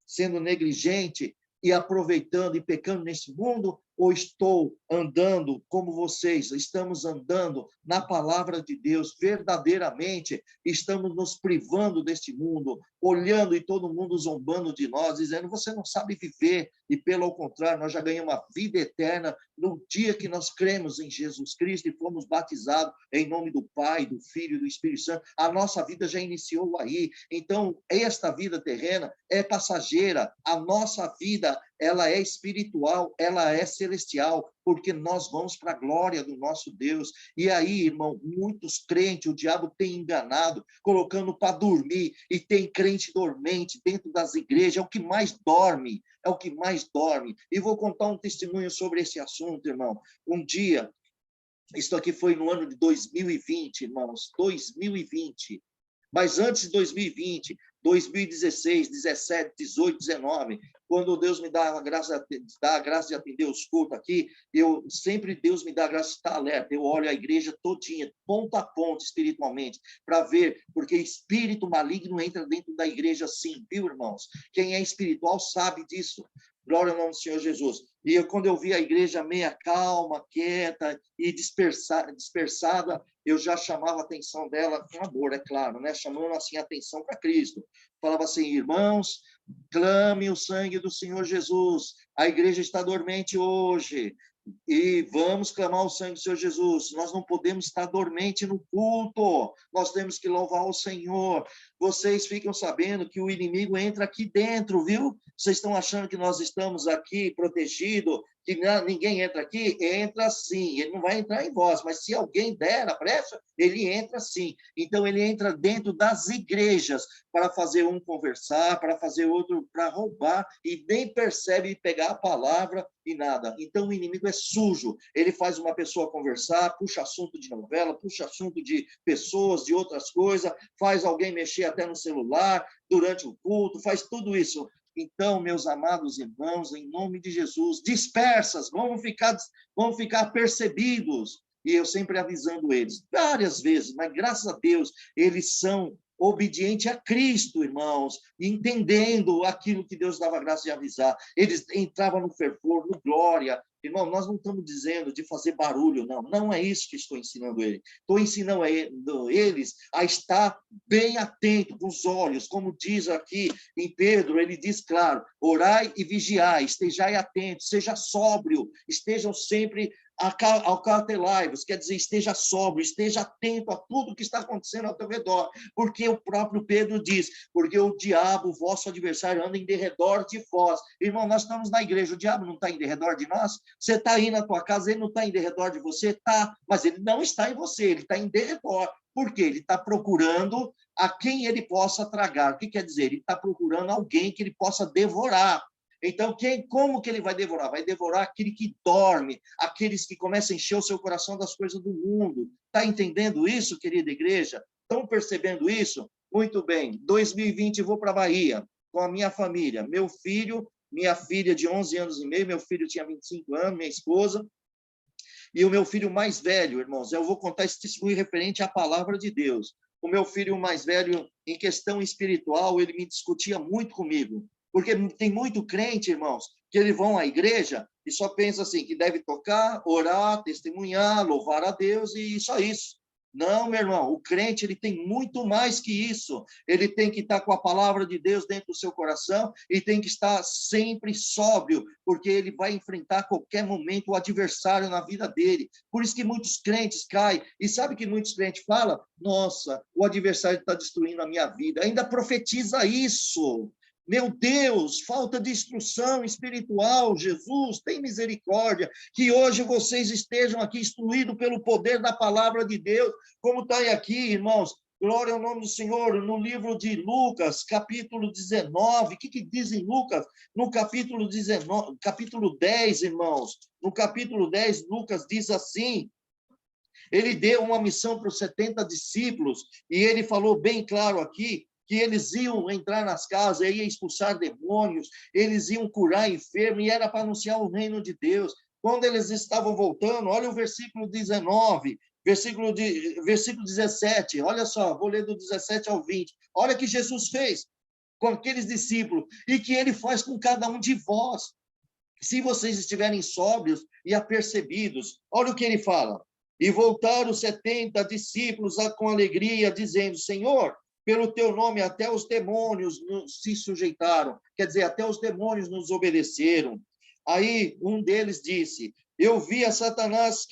sendo negligente e aproveitando e pecando nesse mundo, ou estou andando como vocês, estamos andando na palavra de Deus verdadeiramente, estamos nos privando deste mundo, olhando e todo mundo zombando de nós, dizendo, você não sabe viver, e pelo contrário, nós já ganhamos uma vida eterna no dia que nós cremos em Jesus Cristo e fomos batizados em nome do Pai, do Filho e do Espírito Santo, a nossa vida já iniciou aí. Então, esta vida terrena é passageira, a nossa vida, ela é espiritual, ela é celestial, porque nós vamos para a glória do nosso Deus. E aí, irmão, muitos crentes, o diabo tem enganado, colocando para dormir, e tem crente dormente dentro das igrejas, é o que mais dorme, é o que mais dorme. E vou contar um testemunho sobre esse assunto, irmão. Um dia, isso aqui foi no ano de 2020, irmãos, 2020. Mas antes de 2020, 2016, 17, 18, 19, quando Deus me dá a graça de atender os cultos aqui, Deus me dá a graça de estar alerta. Eu olho a igreja todinha, ponta a ponta, espiritualmente, para ver, porque espírito maligno entra dentro da igreja sim, viu, irmãos? Quem é espiritual sabe disso. Glória ao nome do Senhor Jesus. E quando eu vi a igreja meia calma, quieta e dispersada, eu já chamava a atenção dela, com amor, é claro, né? Chamando assim a atenção para Cristo. Falava assim, irmãos, clame o sangue do Senhor Jesus. A igreja está dormente hoje. E vamos clamar o sangue do Senhor Jesus. Nós não podemos estar dormente no culto. Nós temos que louvar o Senhor. Vocês ficam sabendo que o inimigo entra aqui dentro, viu? Vocês estão achando que nós estamos aqui protegidos, que ninguém entra aqui? Entra sim. Ele não vai entrar em vós, mas se alguém der a brecha, ele entra sim. Então, ele entra dentro das igrejas para fazer um conversar, para fazer outro para roubar, e nem percebe pegar a palavra e nada. Então, o inimigo é sujo. Ele faz uma pessoa conversar, puxa assunto de novela, puxa assunto de pessoas, de outras coisas, faz alguém mexer até no celular durante o culto, faz tudo isso. Então, meus amados irmãos, em nome de Jesus, dispersas, vamos ficar percebidos. E eu sempre avisando eles, várias vezes, mas graças a Deus, eles são obedientes a Cristo, irmãos, entendendo aquilo que Deus dava graça de avisar. Eles entravam no fervor, no glória. Irmão, nós não estamos dizendo de fazer barulho, não. Não é isso que estou ensinando eles. Estou ensinando eles a estar bem atento, com os olhos, como diz aqui em Pedro, ele diz claro, orai e vigiai, estejai atentos, seja sóbrio, estejam sempre acautelai-vos, quer dizer, esteja sóbrio, esteja atento a tudo que está acontecendo ao teu redor, porque o próprio Pedro diz, porque o diabo, o vosso adversário, anda em derredor de vós. Irmão, nós estamos na igreja, o diabo não está em derredor de nós? Você está aí na tua casa, ele não está em derredor de você? Está, mas ele não está em você, ele está em derredor. Por quê? Ele está procurando a quem ele possa tragar. O que quer dizer? Ele está procurando alguém que ele possa devorar. Então, como que ele vai devorar? Vai devorar aquele que dorme, aqueles que começam a encher o seu coração das coisas do mundo. Está entendendo isso, querida igreja? Estão percebendo isso? Muito bem. 2020 eu vou para a Bahia com a minha família. Meu filho, minha filha de 11 anos e meio, meu filho tinha 25 anos, minha esposa, e o meu filho mais velho, irmãos, eu vou contar esse testemunho referente à palavra de Deus. O meu filho mais velho, em questão espiritual, ele me discutia muito comigo. Porque tem muito crente, irmãos, que eles vão à igreja e só pensa assim, que deve tocar, orar, testemunhar, louvar a Deus e só isso. Não, meu irmão, o crente ele tem muito mais que isso. Ele tem que estar com a palavra de Deus dentro do seu coração e tem que estar sempre sóbrio, porque ele vai enfrentar a qualquer momento o adversário na vida dele. Por isso que muitos crentes caem. E sabe que muitos crentes falam? Nossa, o adversário está destruindo a minha vida. Ainda profetiza isso. Meu Deus, falta de instrução espiritual, Jesus, tem misericórdia, que hoje vocês estejam aqui instruídos pelo poder da palavra de Deus, como está aí aqui, irmãos, glória ao nome do Senhor, no livro de Lucas, capítulo 19, o que diz em Lucas? No capítulo 19, capítulo 10, irmãos, no capítulo 10, Lucas diz assim, ele deu uma missão para os 70 discípulos, e ele falou bem claro aqui, que eles iam entrar nas casas, iam expulsar demônios, eles iam curar enfermos, e era para anunciar o reino de Deus. Quando eles estavam voltando, olha o versículo 19, versículo 17, olha só, vou ler do 17 ao 20. Olha o que Jesus fez com aqueles discípulos, e que ele faz com cada um de vós. Se vocês estiverem sóbrios e apercebidos, olha o que ele fala. E voltaram os 70 discípulos com alegria, dizendo, Senhor, pelo teu nome até os demônios se sujeitaram, quer dizer, até os demônios nos obedeceram. Aí um deles disse, eu vi a Satanás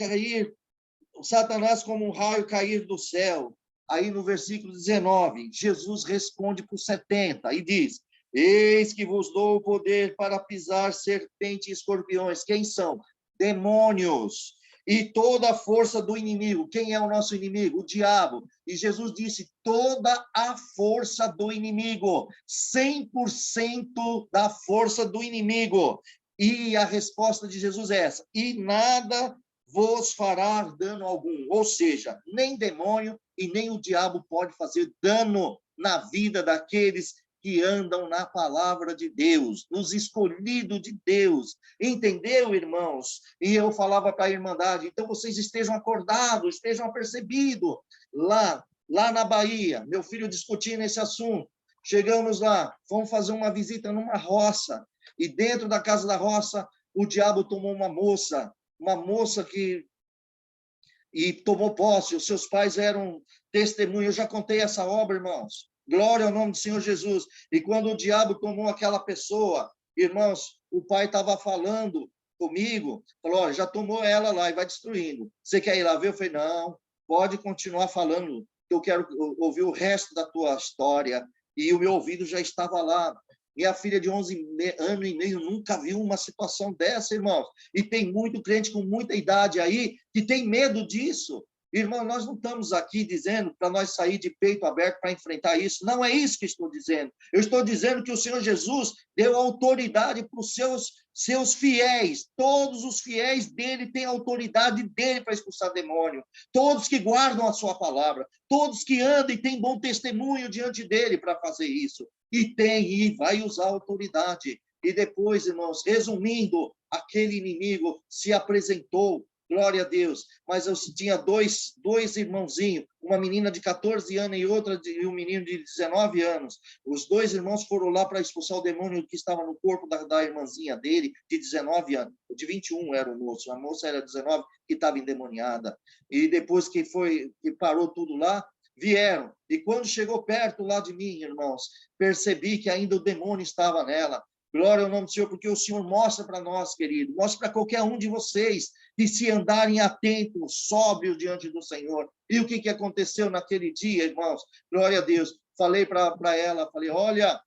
como um raio cair do céu. Aí no versículo 19, Jesus responde para os 70 e diz, eis que vos dou o poder para pisar serpentes e escorpiões. Quem são? Demônios. E toda a força do inimigo. Quem é o nosso inimigo? O diabo. E Jesus disse, toda a força do inimigo. 100% da força do inimigo. E a resposta de Jesus é essa. E nada vos fará dano algum. Ou seja, nem demônio e nem o diabo pode fazer dano na vida daqueles que andam na palavra de Deus, nos escolhidos de Deus. Entendeu, irmãos? E eu falava para a Irmandade, então vocês estejam acordados, estejam apercebidos. Lá na Bahia, meu filho discutindo esse assunto. Chegamos lá, fomos fazer uma visita numa roça. E dentro da casa da roça, o diabo tomou uma moça e tomou posse. Os seus pais eram testemunhas. Eu já contei essa obra, irmãos. Glória ao nome do Senhor Jesus. E quando o diabo tomou aquela pessoa, irmãos, o pai estava falando comigo, falou, olha, já tomou ela lá e vai destruindo. Você quer ir lá ver? Eu falei, não, pode continuar falando, eu quero ouvir o resto da tua história. E o meu ouvido já estava lá. Minha filha de 11 anos e meio nunca viu uma situação dessa, irmãos. E tem muito crente com muita idade aí que tem medo disso. Irmão, nós não estamos aqui dizendo para nós sair de peito aberto para enfrentar isso. Não é isso que estou dizendo. Eu estou dizendo que o Senhor Jesus deu autoridade para os seus fiéis. Todos os fiéis dele têm autoridade dele para expulsar demônio. Todos que guardam a sua palavra. Todos que andam e têm bom testemunho diante dele para fazer isso. E vai usar autoridade. E depois, irmãos, resumindo, aquele inimigo se apresentou. Glória a Deus. Mas eu tinha dois irmãozinhos, uma menina de 14 anos e um menino de 19 anos. Os dois irmãos foram lá para expulsar o demônio que estava no corpo da irmãzinha dele, de 19 anos. De 21 era o moço, a moça era 19, que estava endemoniada. E depois que parou tudo lá, vieram. E quando chegou perto lá de mim, irmãos, percebi que ainda o demônio estava nela. Glória ao nome do Senhor, porque o Senhor mostra para nós, querido, mostra para qualquer um de vocês, de se andarem atentos, sóbrios diante do Senhor. E o que aconteceu naquele dia, irmãos? Glória a Deus. Falei para ela, falei, olha,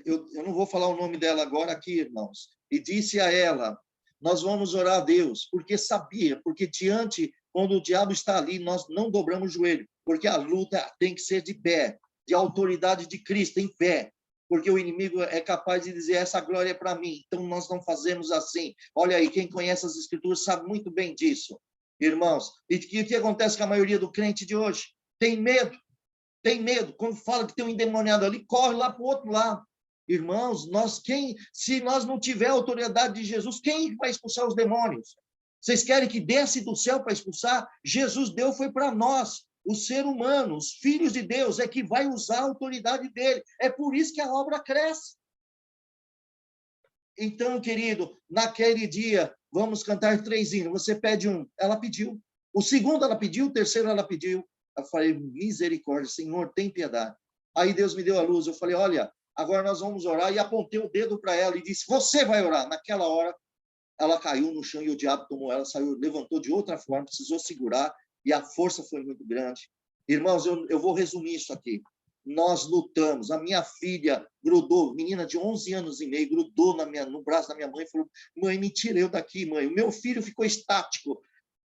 eu não vou falar o nome dela agora aqui, irmãos. E disse a ela, nós vamos orar a Deus, porque sabia, porque quando o diabo está ali, nós não dobramos o joelho, porque a luta tem que ser de pé, de autoridade de Cristo, em pé. Porque o inimigo é capaz de dizer, essa glória é para mim, então nós não fazemos assim. Olha aí, quem conhece as Escrituras sabe muito bem disso, irmãos. E o que acontece com a maioria do crente de hoje? Tem medo. Quando fala que tem um endemoniado ali, corre lá para o outro lado. Irmãos, se nós não tiver a autoridade de Jesus, quem vai expulsar os demônios? Vocês querem que desce do céu para expulsar? Jesus deu, foi para nós. O ser humano, os filhos de Deus, é que vai usar a autoridade dele. É por isso que a obra cresce. Então, querido, naquele dia, vamos cantar 3 hinos. Você pede um, ela pediu. O segundo ela pediu, o terceiro ela pediu. Eu falei, misericórdia, Senhor, tem piedade. Aí Deus me deu a luz. Eu falei, olha, agora nós vamos orar. E apontei o dedo para ela e disse, você vai orar. Naquela hora, ela caiu no chão e o diabo tomou ela, saiu, levantou de outra forma, precisou segurar. E a força foi muito grande. Irmãos, eu vou resumir isso aqui. Nós lutamos. A minha filha grudou, menina de 11 anos e meio, grudou no braço da minha mãe e falou, mãe, me tira eu daqui, mãe. O meu filho ficou estático.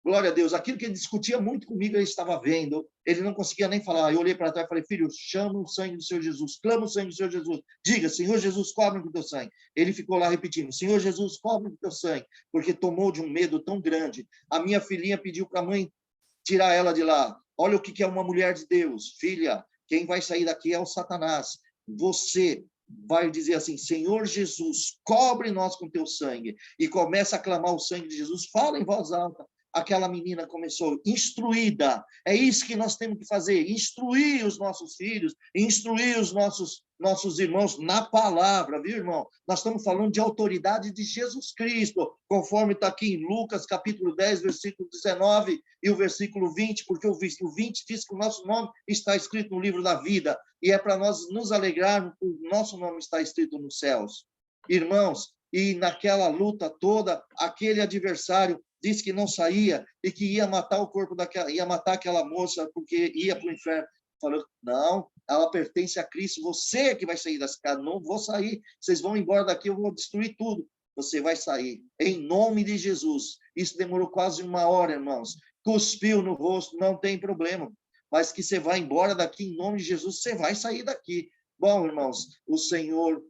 Glória a Deus. Aquilo que ele discutia muito comigo, ele estava vendo. Ele não conseguia nem falar. Eu olhei para trás e falei, filho, chama o sangue do Senhor Jesus. Clama o sangue do Senhor Jesus. Diga, Senhor Jesus, cobre com o teu sangue. Ele ficou lá repetindo, Senhor Jesus, cobre com o teu sangue. Porque tomou de um medo tão grande. A minha filhinha pediu para a mãe tirar ela de lá. Olha o que é uma mulher de Deus. Filha, quem vai sair daqui é o Satanás. Você vai dizer assim, Senhor Jesus, cobre nós com teu sangue. E começa a clamar o sangue de Jesus. Fala em voz alta. Aquela menina começou, instruída. É isso que nós temos que fazer, instruir os nossos filhos, instruir os nossos irmãos na palavra, viu, irmão? Nós estamos falando de autoridade de Jesus Cristo, conforme está aqui em Lucas, capítulo 10, versículo 19 e o versículo 20, porque o 20 diz que o nosso nome está escrito no livro da vida, e é para nós nos alegrarmos, o nosso nome está escrito nos céus. Irmãos, e naquela luta toda, aquele adversário disse que não saía e que ia matar o corpo ia matar aquela moça porque ia para o inferno. Falou, não, ela pertence a Cristo, você é que vai sair dessa casa, não vou sair, vocês vão embora daqui, eu vou destruir tudo. Você vai sair, em nome de Jesus. Isso demorou quase 1 hora, irmãos. Cuspiu no rosto, não tem problema. Mas que você vai embora daqui, em nome de Jesus, você vai sair daqui. Bom, irmãos, o Senhor,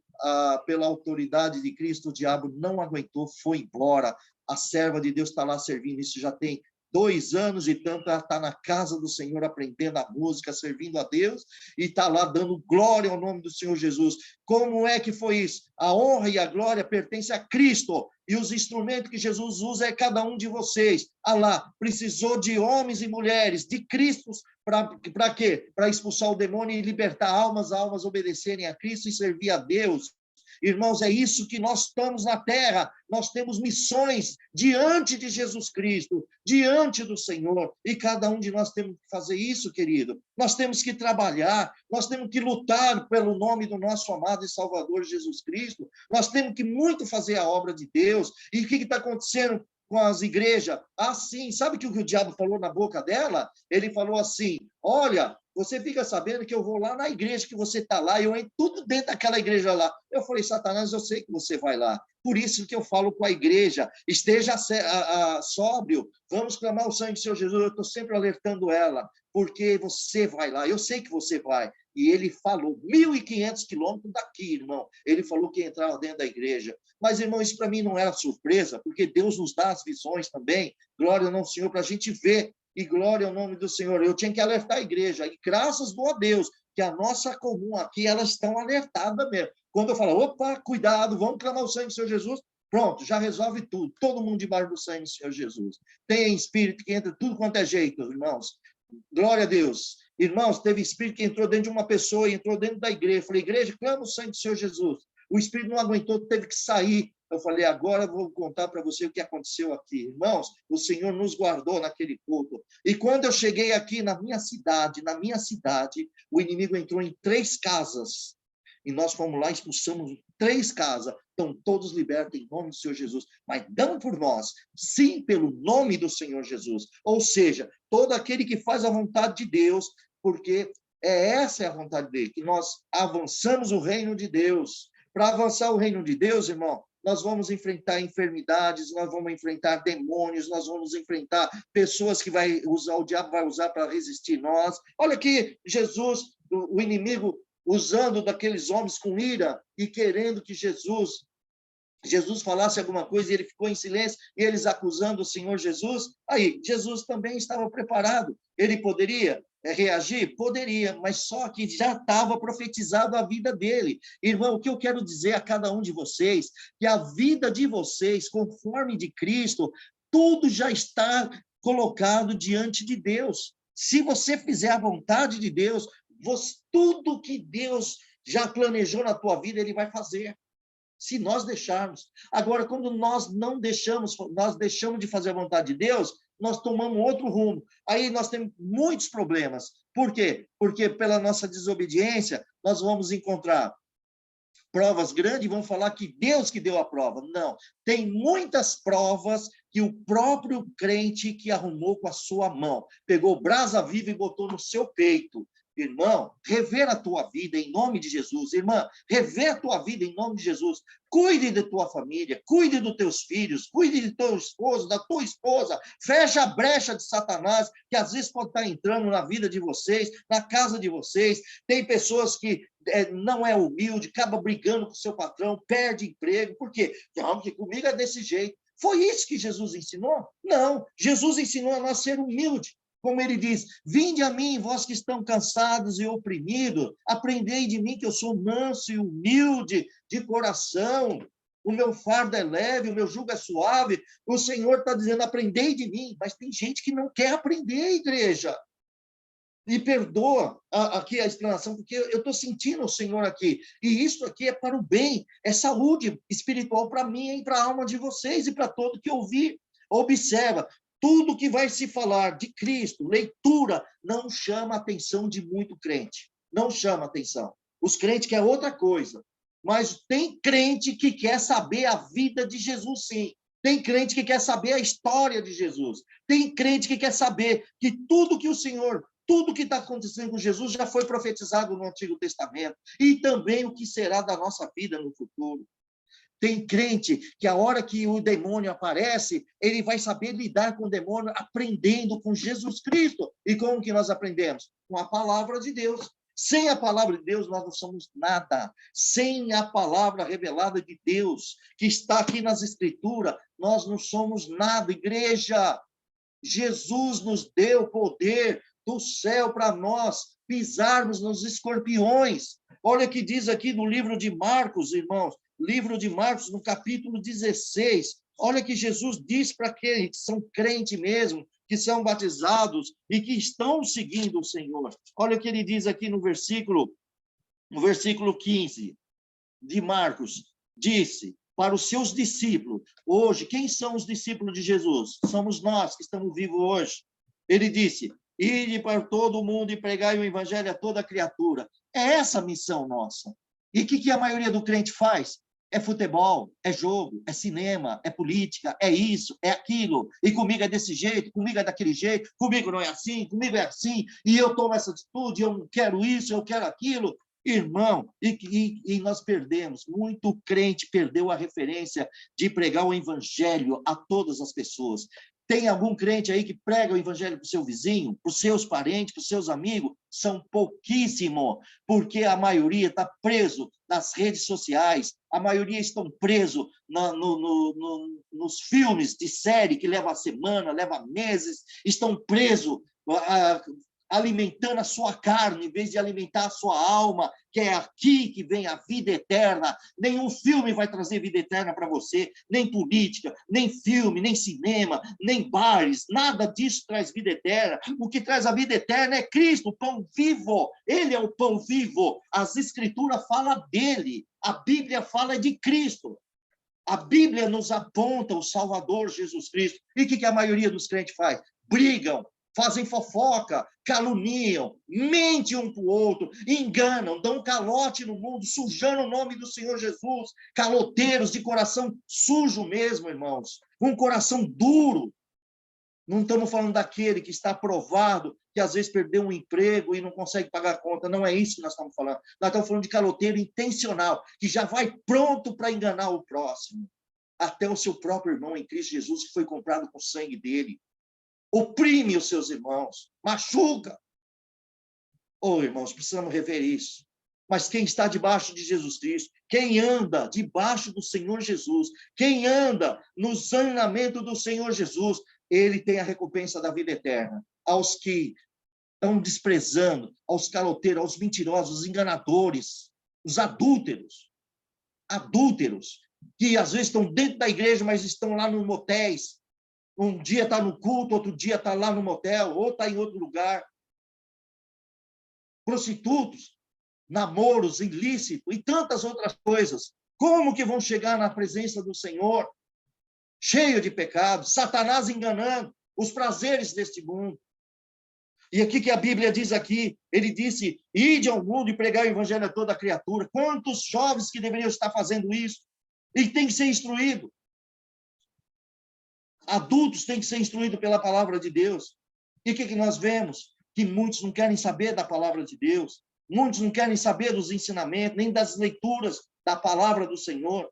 pela autoridade de Cristo, o diabo não aguentou, foi embora. A serva de Deus está lá servindo, isso já tem 2 anos e tanto, ela está na casa do Senhor, aprendendo a música, servindo a Deus, e está lá dando glória ao nome do Senhor Jesus. Como é que foi isso? A honra e a glória pertencem a Cristo, e os instrumentos que Jesus usa é cada um de vocês. Ah lá, precisou de homens e mulheres, de Cristos, para quê? Para expulsar o demônio e libertar almas obedecerem a Cristo e servir a Deus. Irmãos, é isso que nós estamos na terra. Nós temos missões diante de Jesus Cristo, diante do Senhor. E cada um de nós temos que fazer isso, querido. Nós temos que trabalhar, nós temos que lutar pelo nome do nosso amado e Salvador Jesus Cristo. Nós temos que muito fazer a obra de Deus. E o que está acontecendo com as igrejas? Assim, sabe o que o diabo falou na boca dela? Ele falou assim: olha, você fica sabendo que eu vou lá na igreja que você está lá, eu entro tudo dentro daquela igreja lá. Eu falei: Satanás, eu sei que você vai lá. Por isso que eu falo com a igreja: esteja sóbrio, vamos clamar o sangue do Senhor Jesus. Eu estou sempre alertando ela, porque você vai lá, eu sei que você vai. E ele falou, 1.500 quilômetros daqui, irmão. Ele falou que entrava dentro da igreja. Mas, irmão, isso para mim não era surpresa, porque Deus nos dá as visões também. Glória ao nome do Senhor, para a gente ver. E glória ao nome do Senhor. Eu tinha que alertar a igreja. E graças a Deus, que a nossa comum aqui, elas estão alertadas mesmo. Quando eu falo, opa, cuidado, vamos clamar o sangue do Senhor Jesus, pronto, já resolve tudo. Todo mundo debaixo do sangue do Senhor Jesus. Tem espírito que entra tudo quanto é jeito, irmãos. Glória a Deus. Irmãos, teve espírito que entrou dentro de uma pessoa, entrou dentro da igreja. Eu falei: igreja, clama o sangue do Senhor Jesus. O espírito não aguentou, teve que sair. Eu falei: agora eu vou contar para você o que aconteceu aqui. Irmãos, o Senhor nos guardou naquele culto. E quando eu cheguei aqui na minha cidade, o inimigo entrou em 3 casas. E nós fomos lá, expulsamos 3 casas. Estão todos libertos em nome do Senhor Jesus. Mas não por nós, sim pelo nome do Senhor Jesus. Ou seja, todo aquele que faz a vontade de Deus, porque essa é a vontade dele, que nós avançamos o reino de Deus. Para avançar o reino de Deus, irmão, nós vamos enfrentar enfermidades, nós vamos enfrentar demônios, nós vamos enfrentar pessoas que o diabo vai usar para resistir nós. Olha aqui, Jesus, o inimigo, usando daqueles homens com ira e querendo que Jesus falasse alguma coisa, e ele ficou em silêncio, e eles acusando o Senhor Jesus. Aí, Jesus também estava preparado. Ele poderia reagir? Poderia, mas só que já estava profetizado a vida dele. Irmão, o que eu quero dizer a cada um de vocês, que a vida de vocês, conforme de Cristo, tudo já está colocado diante de Deus. Se você fizer a vontade de Deus, tudo que Deus já planejou na tua vida, ele vai fazer. Se nós deixarmos. Agora, quando nós não deixamos, nós deixamos de fazer a vontade de Deus, nós tomamos outro rumo. Aí nós temos muitos problemas. Por quê? Porque pela nossa desobediência, nós vamos encontrar provas grandes e vão falar que Deus que deu a prova. Não. Tem muitas provas que o próprio crente que arrumou com a sua mão, pegou brasa viva e botou no seu peito. Irmão, rever a tua vida em nome de Jesus. Irmã, rever a tua vida em nome de Jesus. Cuide de tua família, cuide dos teus filhos, cuide de teu esposo, da tua esposa. Fecha a brecha de Satanás, que às vezes pode estar entrando na vida de vocês, na casa de vocês. Tem pessoas que não é humilde, acaba brigando com o seu patrão, perde emprego. Por quê? Não, porque comigo é desse jeito. Foi isso que Jesus ensinou? Não, Jesus ensinou a nós ser humilde. Como ele diz: vinde a mim, vós que estão cansados e oprimidos, aprendei de mim que eu sou manso e humilde de coração, o meu fardo é leve, o meu jugo é suave. O Senhor está dizendo: aprendei de mim, mas tem gente que não quer aprender, igreja. E perdoa aqui a explanação, porque eu estou sentindo o Senhor aqui, e isso aqui é para o bem, é saúde espiritual para mim e para a alma de vocês e para todo que ouvir. Observa, tudo que vai se falar de Cristo, leitura, não chama a atenção de muito crente. Não chama atenção. Os crentes querem outra coisa. Mas tem crente que quer saber a vida de Jesus, sim. Tem crente que quer saber a história de Jesus. Tem crente que quer saber que tudo que o Senhor, tudo que está acontecendo com Jesus já foi profetizado no Antigo Testamento. E também o que será da nossa vida no futuro. Tem crente que a hora que o demônio aparece, ele vai saber lidar com o demônio aprendendo com Jesus Cristo. E como que nós aprendemos? Com a palavra de Deus. Sem a palavra de Deus, nós não somos nada. Sem a palavra revelada de Deus, que está aqui nas Escrituras, nós não somos nada, igreja. Jesus nos deu poder do céu para nós pisarmos nos escorpiões. Olha o que diz aqui no livro de Marcos, irmãos, livro de Marcos, no capítulo 16. Olha que Jesus diz para aqueles que são crentes mesmo, que são batizados e que estão seguindo o Senhor. Olha o que ele diz aqui no versículo 15 de Marcos. Disse para os seus discípulos, hoje, quem são os discípulos de Jesus? Somos nós que estamos vivos hoje. Ele disse, ide para todo o mundo e pregai o evangelho a toda criatura. É essa a missão nossa. E o que a maioria do crente faz? É futebol, é jogo, é cinema, é política, é isso, é aquilo. E comigo é desse jeito, comigo é daquele jeito, comigo não é assim, comigo é assim, e eu tomo essa atitude, eu não quero isso, eu quero aquilo. Irmão, e nós perdemos, muito crente perdeu a referência de pregar o evangelho a todas as pessoas. Tem algum crente aí que prega o evangelho para o seu vizinho, para os seus parentes, para os seus amigos? São pouquíssimos, porque a maioria está preso nas redes sociais, a maioria estão presos nos filmes de série que leva a semana, leva meses, estão presos alimentando a sua carne, em vez de alimentar a sua alma, que é aqui que vem a vida eterna. Nenhum filme vai trazer vida eterna para você, nem política, nem filme, nem cinema, nem bares, nada disso traz vida eterna. O que traz a vida eterna é Cristo, o pão vivo. Ele é o pão vivo. As Escrituras falam dele, a Bíblia fala de Cristo. A Bíblia nos aponta o Salvador Jesus Cristo. E o que a maioria dos crentes faz? Brigam, fazem fofoca, caluniam, mentem um para o outro, enganam, dão calote no mundo, sujando o nome do Senhor Jesus, caloteiros de coração sujo mesmo, irmãos, um coração duro. Não estamos falando daquele que está aprovado, que às vezes perdeu um emprego e não consegue pagar a conta, não é isso que nós estamos falando. Nós estamos falando de caloteiro intencional, que já vai pronto para enganar o próximo, até o seu próprio irmão em Cristo Jesus, que foi comprado com o sangue dele. Oprime os seus irmãos, machuca. Irmãos, precisamos rever isso. Mas quem está debaixo de Jesus Cristo, quem anda debaixo do Senhor Jesus, quem anda no ensinamento do Senhor Jesus, ele tem a recompensa da vida eterna. Aos que estão desprezando, aos caloteiros, aos mentirosos, aos enganadores, os adúlteros, que às vezes estão dentro da igreja, mas estão lá nos motéis. Um dia está no culto, outro dia está lá no motel, ou está em outro lugar. Prostitutos, namoros ilícitos e tantas outras coisas. Como que vão chegar na presença do Senhor? Cheio de pecados, Satanás enganando os prazeres deste mundo. E aqui que a Bíblia diz aqui, ele disse, ide ao mundo e pregar o evangelho a toda criatura. Quantos jovens que deveriam estar fazendo isso? E tem que ser instruído. Adultos têm que ser instruídos pela palavra de Deus. E o que nós vemos? Que muitos não querem saber da palavra de Deus. Muitos não querem saber dos ensinamentos, nem das leituras da palavra do Senhor.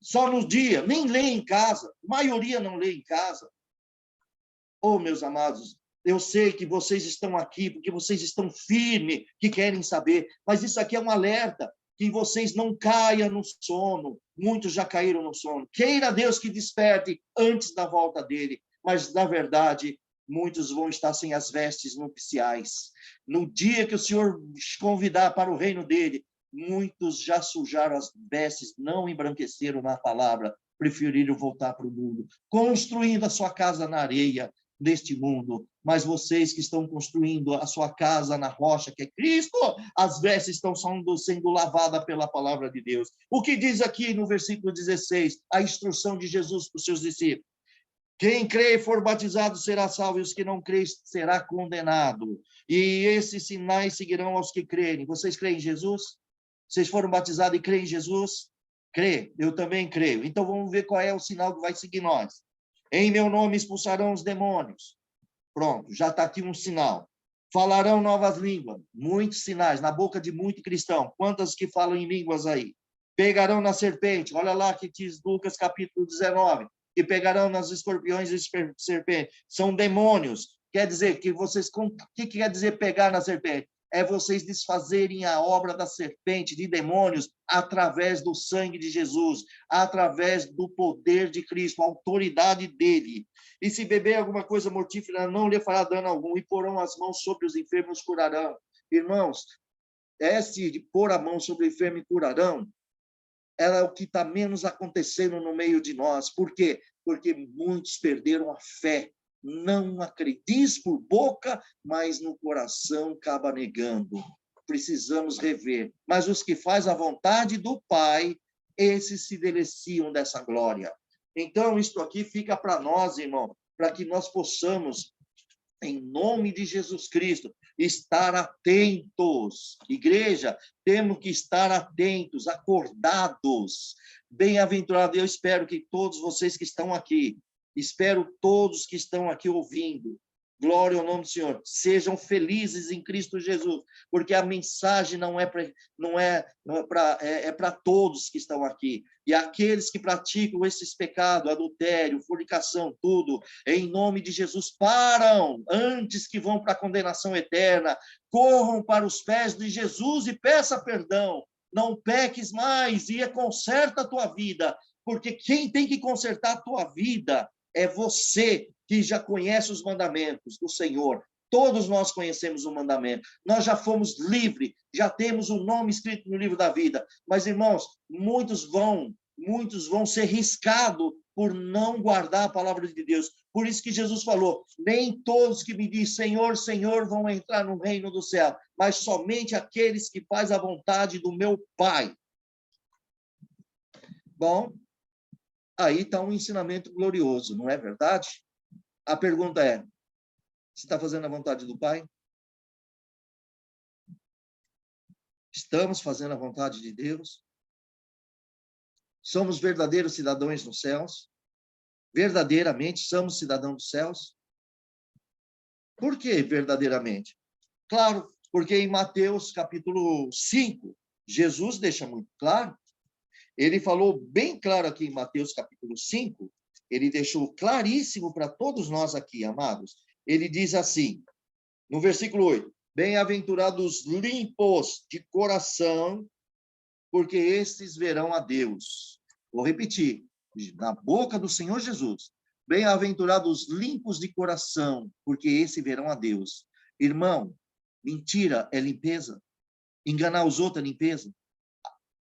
Só no dia, nem lê em casa. A maioria não lê em casa. Meus amados, eu sei que vocês estão aqui porque vocês estão firmes, que querem saber. Mas isso aqui é um alerta, que vocês não caiam no sono. Muitos já caíram no sono. Queira Deus que desperte antes da volta dele. Mas, na verdade, muitos vão estar sem as vestes nupciais. No dia que o Senhor convidar para o reino dele, muitos já sujaram as vestes, não embranqueceram na palavra, preferiram voltar para o mundo, construindo a sua casa na areia deste mundo. Mas vocês que estão construindo a sua casa na rocha, que é Cristo, as vestes estão sendo lavadas pela palavra de Deus. O que diz aqui no versículo 16, a instrução de Jesus para os seus discípulos? Quem crê e for batizado será salvo, e os que não creem será condenado. E esses sinais seguirão aos que crerem. Vocês creem em Jesus? Vocês foram batizados e creem em Jesus? Crê, eu também creio. Então vamos ver qual é o sinal que vai seguir nós. Em meu nome expulsarão os demônios. Pronto, já está aqui um sinal. Falarão novas línguas. Muitos sinais na boca de muito cristão. Quantas que falam em línguas aí? Pegarão na serpente. Olha lá que diz Lucas capítulo 19. Que pegarão nas escorpiões e serpentes. São demônios. Quer dizer que vocês... O que quer dizer pegar na serpente? é vocês desfazerem a obra da serpente, de demônios, através do sangue de Jesus, através do poder de Cristo, a autoridade dele. E se beber alguma coisa mortífera, não lhe fará dano algum, e porão as mãos sobre os enfermos, curarão. Irmãos, esse de pôr a mão sobre o enfermo e curarão, é o que está menos acontecendo no meio de nós. Por quê? Porque muitos perderam a fé. Não acreditam por boca, mas no coração acaba negando. Precisamos rever. Mas os que fazem a vontade do Pai, esses se deliciam dessa glória. Então, isto aqui fica para nós, irmão, para que nós possamos, em nome de Jesus Cristo, estar atentos. Igreja, temos que estar atentos, acordados. Bem-aventurado, eu espero que todos vocês que estão aqui, espero todos que estão aqui ouvindo, glória ao nome do Senhor, sejam felizes em Cristo Jesus, porque a mensagem não é para todos que estão aqui. E aqueles que praticam esses pecados, adultério, fornicação, tudo, em nome de Jesus, param antes que vão para a condenação eterna, corram para os pés de Jesus e peça perdão. Não peques mais e conserta a tua vida, porque quem tem que consertar a tua vida é você, que já conhece os mandamentos do Senhor. Todos nós conhecemos o mandamento. Nós já fomos livres, já temos o nome escrito no livro da vida. Mas, irmãos, muitos vão ser riscados por não guardar a palavra de Deus. Por isso que Jesus falou, nem todos que me dizem Senhor, Senhor, vão entrar no reino do céu, mas somente aqueles que fazem a vontade do meu Pai. Bom, aí está um ensinamento glorioso, não é verdade? A pergunta é, você está fazendo a vontade do Pai? Estamos fazendo a vontade de Deus? Somos verdadeiros cidadãos dos céus? Verdadeiramente somos cidadãos dos céus? Por que verdadeiramente? Claro, porque em Mateus capítulo 5, Jesus deixa muito claro. Ele falou bem claro aqui em Mateus capítulo 5, ele deixou claríssimo para todos nós aqui, amados. Ele diz assim, no versículo 8, bem-aventurados limpos de coração, porque estes verão a Deus. Vou repetir, na boca do Senhor Jesus, bem-aventurados limpos de coração, porque esses verão a Deus. Irmão, mentira é limpeza? Enganar os outros é limpeza?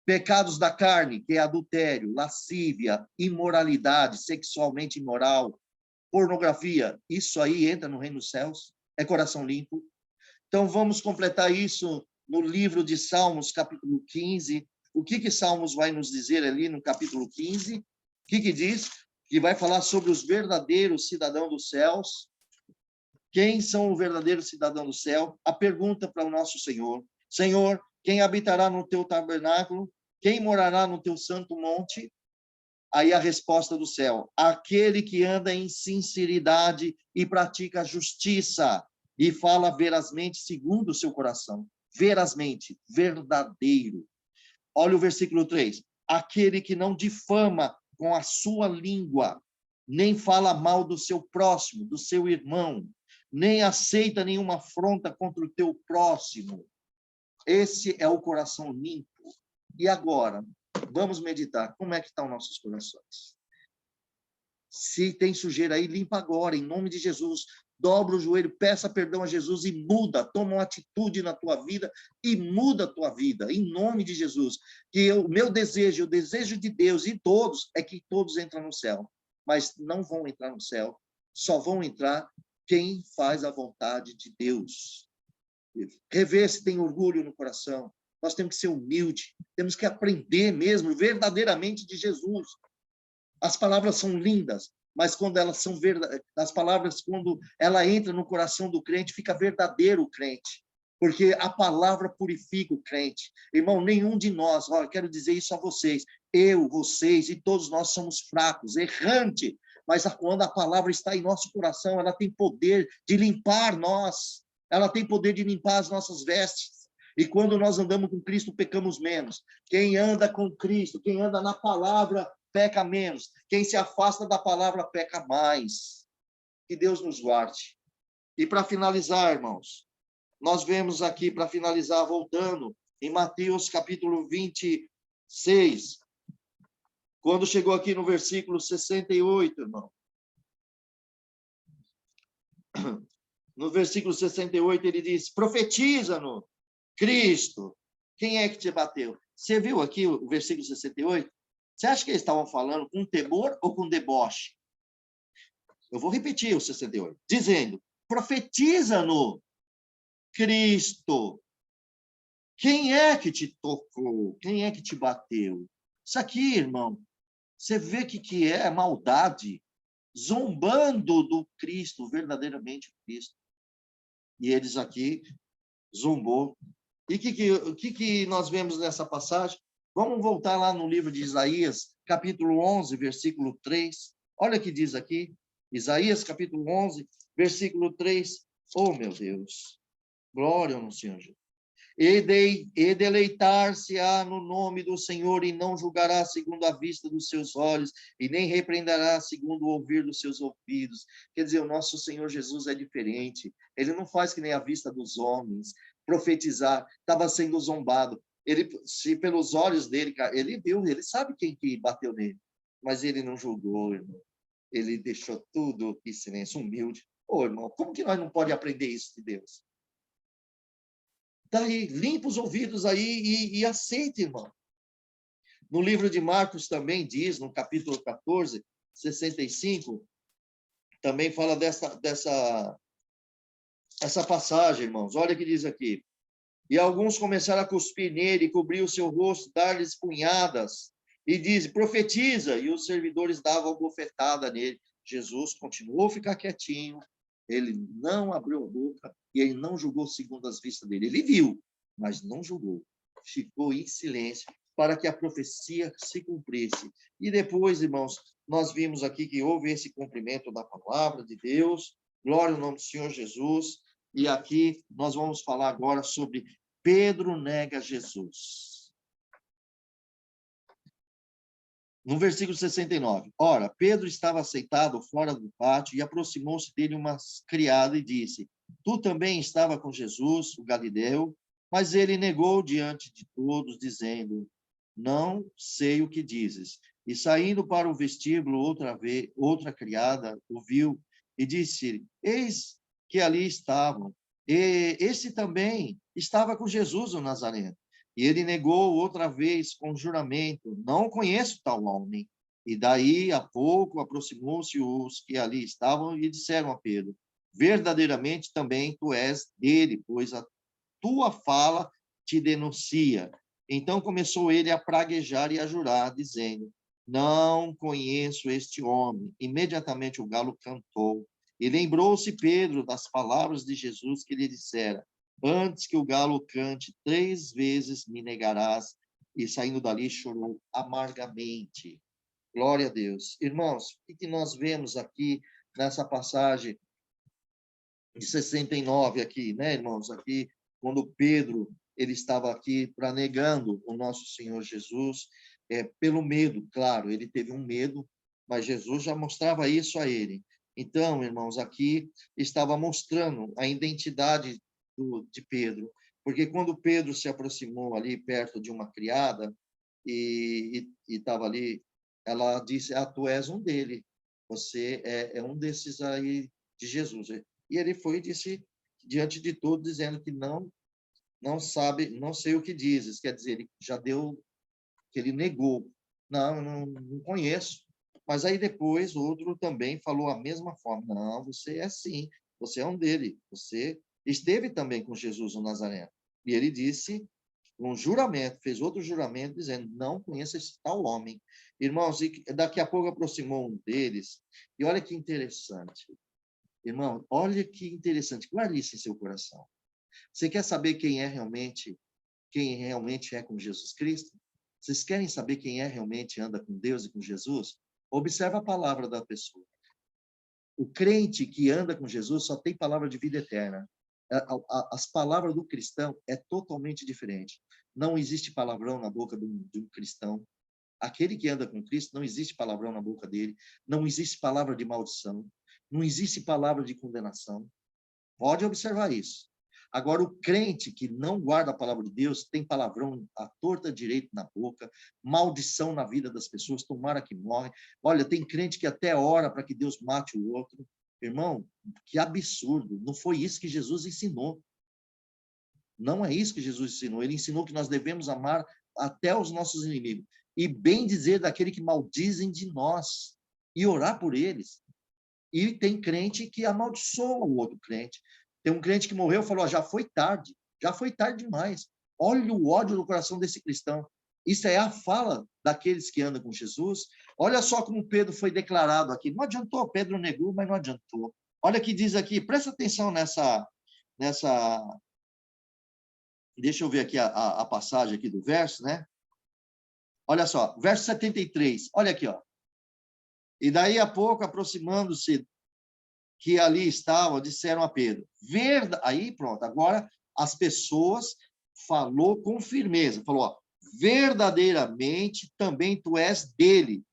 Pecados da carne, que é adultério, lascívia, imoralidade, sexualmente imoral, pornografia, isso aí entra no reino dos céus? É coração limpo? Então, vamos completar isso no livro de Salmos, capítulo 15. O que Salmos vai nos dizer ali no capítulo 15? O que diz? Que vai falar sobre os verdadeiros cidadãos dos céus. Quem são os verdadeiros cidadãos do céu? A pergunta para o nosso Senhor. Senhor, quem habitará no teu tabernáculo? Quem morará no teu santo monte? Aí a resposta do céu, aquele que anda em sinceridade e pratica a justiça e fala verazmente segundo o seu coração. Verazmente, verdadeiro. Olha o versículo 3. Aquele que não difama com a sua língua, nem fala mal do seu próximo, do seu irmão, nem aceita nenhuma afronta contra o teu próximo. Esse é o coração limpo. E agora, vamos meditar. Como é que estão nossos corações? Se tem sujeira aí, limpa agora, em nome de Jesus. Dobra o joelho, peça perdão a Jesus e muda. Toma uma atitude na tua vida e muda a tua vida, em nome de Jesus. Que o meu desejo, o desejo de Deus e todos, é que todos entrem no céu. Mas não vão entrar no céu. Só vão entrar quem faz a vontade de Deus. Rever se tem orgulho no coração. Nós temos que ser humilde, temos que aprender mesmo, verdadeiramente de Jesus. As palavras são lindas, mas quando elas são verdadeiras, as palavras, quando ela entra no coração do crente, fica verdadeiro o crente, porque a palavra purifica o crente. Irmão, nenhum de nós, quero dizer isso a vocês, eu, vocês e todos nós somos fracos, errantes, mas quando a palavra está em nosso coração, ela tem poder de limpar nós, ela tem poder de limpar as nossas vestes. E quando nós andamos com Cristo, pecamos menos. Quem anda com Cristo, quem anda na palavra, peca menos. Quem se afasta da palavra, peca mais. Que Deus nos guarde. E para finalizar, irmãos, nós vemos aqui, para finalizar, voltando, em Mateus capítulo 26, quando chegou aqui no versículo 68, irmão. No versículo 68, ele diz, profetiza-no, Cristo, quem é que te bateu? Você viu aqui o versículo 68? Você acha que eles estavam falando com temor ou com deboche? Eu vou repetir o 68, dizendo, profetiza-no, Cristo, quem é que te tocou? Quem é que te bateu? Isso aqui, irmão, você vê que é maldade, zombando do Cristo, verdadeiramente o Cristo. E eles aqui zombou. E o que nós vemos nessa passagem? Vamos voltar lá no livro de Isaías, capítulo 11, versículo 3. Olha o que diz aqui. Isaías, capítulo 11, versículo 3. Oh, meu Deus. Glória ao Senhor Jesus. E deleitar-se-á no nome do Senhor, e não julgará segundo a vista dos seus olhos, e nem repreenderá segundo o ouvir dos seus ouvidos. Quer dizer, o nosso Senhor Jesus é diferente. Ele não faz que nem a vista dos homens. Profetizar, estava sendo zombado. Ele, se pelos olhos dele, ele viu, ele sabe quem que bateu nele, mas ele não julgou, irmão. Ele deixou tudo em silêncio, humilde. Ô, irmão, como que nós não podemos aprender isso de Deus? Daí, limpa os ouvidos aí e aceita, irmão. No livro de Marcos também diz, no capítulo 14, 65, também fala dessa passagem, irmãos. Olha o que diz aqui. E alguns começaram a cuspir nele, cobrir o seu rosto, dar-lhes punhadas, e diz, profetiza, e os servidores davam bofetada nele. Jesus continuou a ficar quietinho, ele não abriu a boca, e ele não julgou segundo as vistas dele. Ele viu, mas não julgou. Ficou em silêncio para que a profecia se cumprisse. E depois, irmãos, nós vimos aqui que houve esse cumprimento da palavra de Deus. Glória ao nome do Senhor Jesus. E aqui nós vamos falar agora sobre Pedro nega Jesus. No versículo 69. Ora, Pedro estava sentado fora do pátio e aproximou-se dele uma criada e disse, tu também estava com Jesus, o Galileu? Mas ele negou diante de todos, dizendo, não sei o que dizes. E saindo para o vestíbulo outra criada o viu e disse, eis que ali estavam. E esse também estava com Jesus, o Nazareno. E ele negou outra vez com juramento, não conheço tal homem. E daí a pouco aproximou-se os que ali estavam e disseram a Pedro, verdadeiramente também tu és dele, pois a tua fala te denuncia. Então começou ele a praguejar e a jurar, dizendo, não conheço este homem. Imediatamente o galo cantou. E lembrou-se Pedro das palavras de Jesus que lhe dissera, antes que o galo cante 3 vezes me negarás. E saindo dali chorou amargamente. Glória a Deus. Irmãos, o que nós vemos aqui nessa passagem de 69 aqui, né, irmãos? Aqui, quando Pedro ele estava aqui pranegando o nosso Senhor Jesus, pelo medo, claro, ele teve um medo, mas Jesus já mostrava isso a ele. Então, irmãos, aqui estava mostrando a identidade de Pedro, porque quando Pedro se aproximou ali perto de uma criada e estava ali, ela disse, tu és um dele, você é um desses aí de Jesus. E ele foi e disse diante de todos, dizendo que não sabe, não sei o que dizes. Quer dizer, ele já deu, que ele negou. Não conheço. Mas aí depois outro também falou a mesma forma. Não, você é sim, você é um dele. Você esteve também com Jesus o Nazareno. E ele disse um juramento, fez outro juramento, dizendo, não conheço esse tal homem. Irmãos, e daqui a pouco aproximou um deles, e olha que interessante. Irmão, olha que interessante, guarde isso em seu coração. Você quer saber quem realmente é com Jesus Cristo? Vocês querem saber quem realmente anda com Deus e com Jesus? Observa a palavra da pessoa. O crente que anda com Jesus só tem palavra de vida eterna. As palavras do cristão é totalmente diferente. Não existe palavrão na boca de um cristão. Aquele que anda com Cristo, não existe palavrão na boca dele. Não existe palavra de maldição. Não existe palavra de condenação. Pode observar isso. Agora, o crente que não guarda a palavra de Deus tem palavrão à torta direito na boca, maldição na vida das pessoas, tomara que morre. Olha, tem crente que até ora para que Deus mate o outro. Irmão, que absurdo. Não foi isso que Jesus ensinou. Não é isso que Jesus ensinou. Ele ensinou que nós devemos amar até os nossos inimigos. E bem dizer daquele que maldizem de nós. E orar por eles. E tem crente que amaldiçoa o outro crente. Tem um crente que morreu e falou, já foi tarde demais. Olha o ódio do coração desse cristão. Isso é a fala daqueles que andam com Jesus. Olha só como Pedro foi declarado aqui. Não adiantou, Pedro negou, mas não adiantou. Olha o que diz aqui, presta atenção nessa... Deixa eu ver aqui a passagem aqui do verso, né? Olha só, verso 73, olha aqui, ó. E daí a pouco, aproximando-se que ali estavam, disseram a Pedro, aí pronto, agora as pessoas falou com firmeza, falou, ó, verdadeiramente também tu és dele.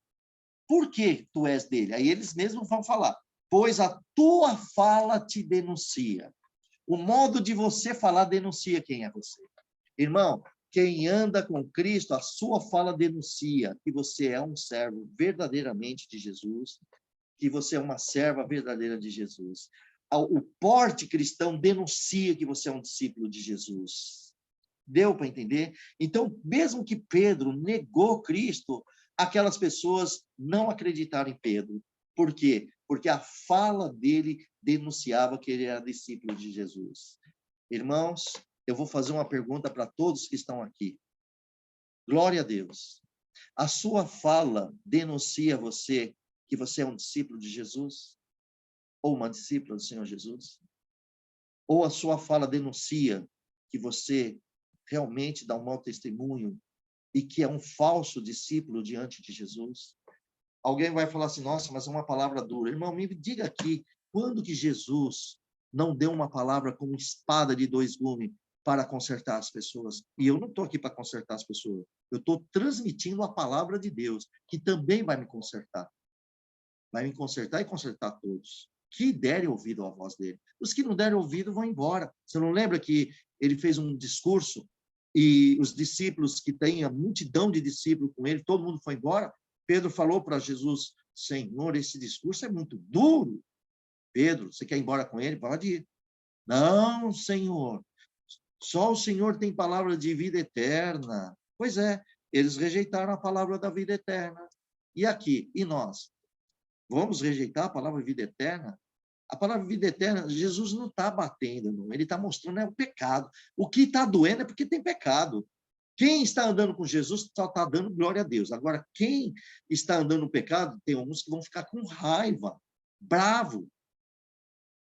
Por que tu és dele? Aí eles mesmos vão falar, pois a tua fala te denuncia. O modo de você falar denuncia quem é você. Irmão, quem anda com Cristo, a sua fala denuncia que você é um servo verdadeiramente de Jesus, que você é uma serva verdadeira de Jesus. O porte cristão denuncia que você é um discípulo de Jesus. Deu para entender? Então, mesmo que Pedro negou Cristo, aquelas pessoas não acreditaram em Pedro. Por quê? Porque a fala dele denunciava que ele era discípulo de Jesus. Irmãos, eu vou fazer uma pergunta para todos que estão aqui. Glória a Deus. A sua fala denuncia você que você é um discípulo de Jesus? Ou uma discípula do Senhor Jesus? Ou a sua fala denuncia que você realmente dá um mau testemunho e que é um falso discípulo diante de Jesus? Alguém vai falar assim, nossa, mas é uma palavra dura. Irmão, me diga aqui, quando que Jesus não deu uma palavra como espada de dois gumes para consertar as pessoas? E eu não estou aqui para consertar as pessoas. Eu estou transmitindo a palavra de Deus, que também vai me consertar. Vai me consertar e consertar todos. Que derem ouvido à voz dele. Os que não derem ouvido vão embora. Você não lembra que ele fez um discurso e os discípulos, que tem a multidão de discípulos com ele, todo mundo foi embora? Pedro falou para Jesus, Senhor, esse discurso é muito duro. Pedro, você quer ir embora com ele? Pode ir. Não, Senhor. Só o Senhor tem palavra de vida eterna. Pois é, eles rejeitaram a palavra da vida eterna. E aqui, e nós? Vamos rejeitar a palavra vida eterna? A palavra vida eterna, Jesus não está batendo, não. Ele está mostrando o pecado. O que está doendo é porque tem pecado. Quem está andando com Jesus só está dando glória a Deus. Agora, quem está andando no pecado, tem alguns que vão ficar com raiva, bravo.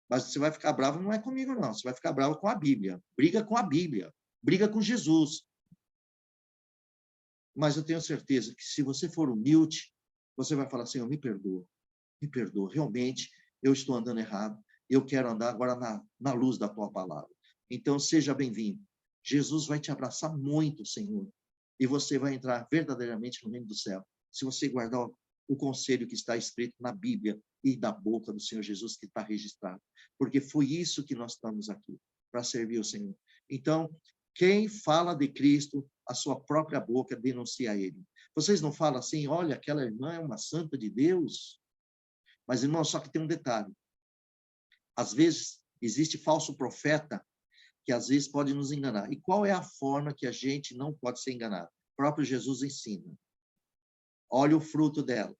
Mas você vai ficar bravo não é comigo, não. Você vai ficar bravo com a Bíblia. Briga com a Bíblia. Briga com Jesus. Mas eu tenho certeza que se você for humilde, você vai falar, Senhor, me perdoa. Me perdoa. Realmente, eu estou andando errado. Eu quero andar agora na luz da tua palavra. Então, seja bem-vindo. Jesus vai te abraçar muito, Senhor. E você vai entrar verdadeiramente no reino do céu. Se você guardar o conselho que está escrito na Bíblia e da boca do Senhor Jesus, que está registrado. Porque foi isso que nós estamos aqui, para servir o Senhor. Então, quem fala de Cristo, a sua própria boca denuncia ele. Vocês não falam assim, olha, aquela irmã é uma santa de Deus. Mas, irmão, só que tem um detalhe. Às vezes, existe falso profeta que às vezes pode nos enganar. E qual é a forma que a gente não pode ser enganado? O próprio Jesus ensina. Olha o fruto dela.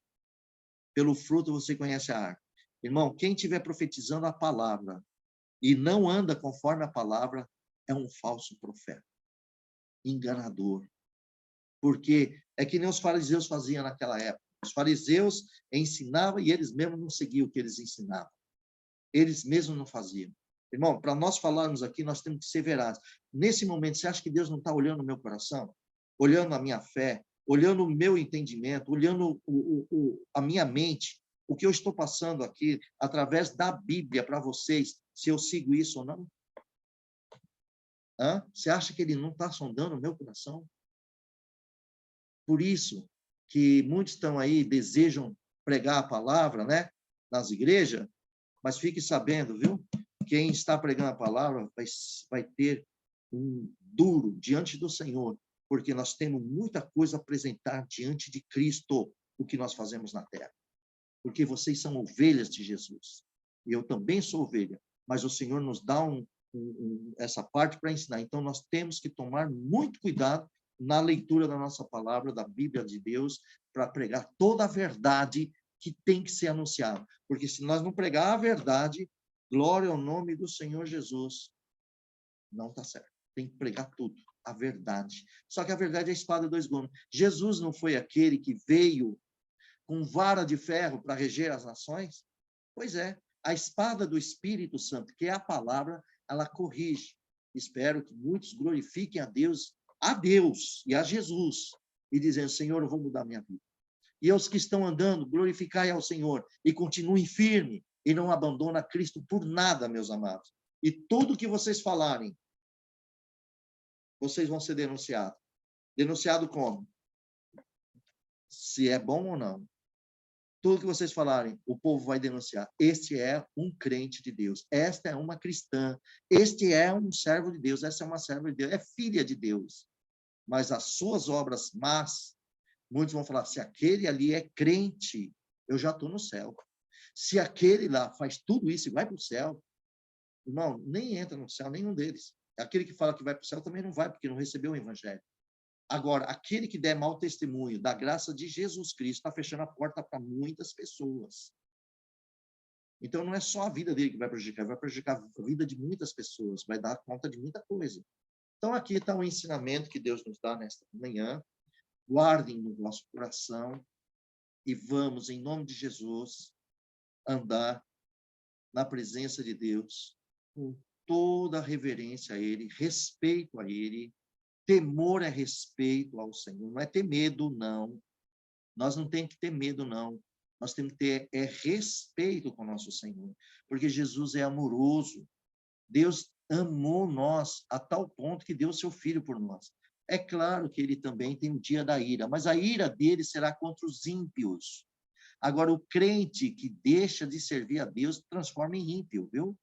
Pelo fruto você conhece a árvore. Irmão, quem estiver profetizando a palavra e não anda conforme a palavra, é um falso profeta. Enganador. Porque é que nem os fariseus faziam naquela época. Os fariseus ensinavam e eles mesmos não seguiam o que eles ensinavam. Eles mesmos não faziam. Irmão, para nós falarmos aqui, nós temos que ser verazes. Nesse momento, você acha que Deus não está olhando o meu coração? Olhando a minha fé? Olhando o meu entendimento? Olhando a minha mente? O que eu estou passando aqui, através da Bíblia para vocês, se eu sigo isso ou não? Você acha que Ele não está sondando o meu coração? Por isso que muitos estão aí, desejam pregar a palavra, né? Nas igrejas, mas fique sabendo, viu? quem está pregando a palavra vai ter um duro diante do Senhor, porque nós temos muita coisa a apresentar diante de Cristo, o que nós fazemos na terra. Porque vocês são ovelhas de Jesus. E eu também sou ovelha, mas o Senhor nos dá essa parte para ensinar. Então, nós temos que tomar muito cuidado na leitura da nossa palavra, da Bíblia de Deus, para pregar toda a verdade que tem que ser anunciada. Porque se nós não pregar a verdade, glória ao nome do Senhor Jesus, não está certo. Tem que pregar tudo, a verdade. Só que a verdade é a espada de dois gumes. Jesus não foi aquele que veio com vara de ferro para reger as nações? Pois é, a espada do Espírito Santo, que é a palavra, ela corrige. Espero que muitos glorifiquem a Deus e a Jesus, e dizendo, Senhor, eu vou mudar minha vida. E aos que estão andando, glorificai ao Senhor, e continuem firme, e não abandona Cristo por nada, meus amados. E tudo que vocês falarem, vocês vão ser denunciados. Denunciado como? Se é bom ou não. Tudo que vocês falarem, o povo vai denunciar. Este é um crente de Deus. Esta é uma cristã. Este é um servo de Deus. Essa é uma serva de Deus. É filha de Deus. Mas as suas obras más, muitos vão falar, se aquele ali é crente, eu já estou no céu. Se aquele lá faz tudo isso e vai para o céu, irmão, nem entra no céu, nenhum deles. Aquele que fala que vai para o céu também não vai, porque não recebeu o evangelho. Agora, aquele que der mau testemunho da graça de Jesus Cristo está fechando a porta para muitas pessoas. Então, não é só a vida dele que vai prejudicar a vida de muitas pessoas, vai dar conta de muita coisa. Então, aqui está o ensinamento que Deus nos dá nesta manhã. Guardem no vosso coração e vamos, em nome de Jesus, andar na presença de Deus com toda a reverência a Ele, respeito a Ele. Temor é respeito ao Senhor, não é ter medo, não. Nós não temos que ter medo, não. Nós temos que ter respeito com o nosso Senhor, porque Jesus é amoroso. Deus amou nós a tal ponto que deu seu Filho por nós. É claro que ele também tem o dia da ira, mas a ira dele será contra os ímpios. Agora, o crente que deixa de servir a Deus transforma em ímpio, viu?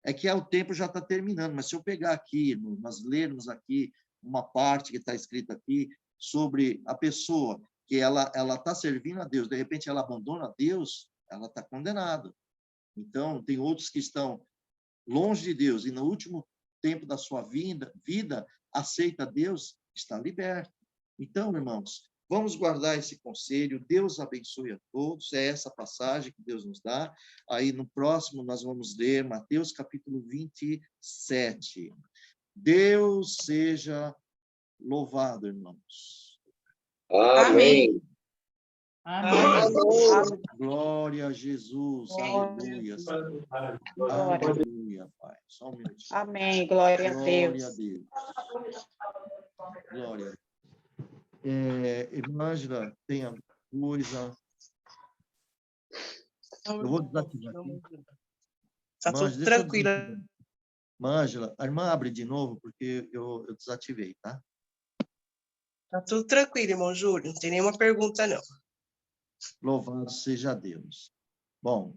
É que o tempo já está terminando, mas se eu pegar aqui, nós lermos aqui uma parte que está escrita aqui sobre a pessoa que ela está servindo a Deus, de repente ela abandona a Deus, ela está condenada. Então, tem outros que estão longe de Deus e no último tempo da sua vida aceita Deus, está liberto. Então, irmãos, vamos guardar esse conselho. Deus abençoe a todos. É essa passagem que Deus nos dá. Aí, no próximo, nós vamos ler Mateus, capítulo 27. Deus seja louvado, irmãos. Amém. Amém. Glória a Jesus. Aleluia. Aleluia, Pai. Só um minutinho. Amém. Glória a Glória a Deus. Deus. Glória. Irmã Ângela, tem alguma coisa? Eu vou desativar aqui. Está tudo tranquilo. Ângela, a irmã abre de novo, porque eu desativei, tá? Está tudo tranquilo, irmão Júlio. Não tem nenhuma pergunta, não. Louvado seja Deus. Bom,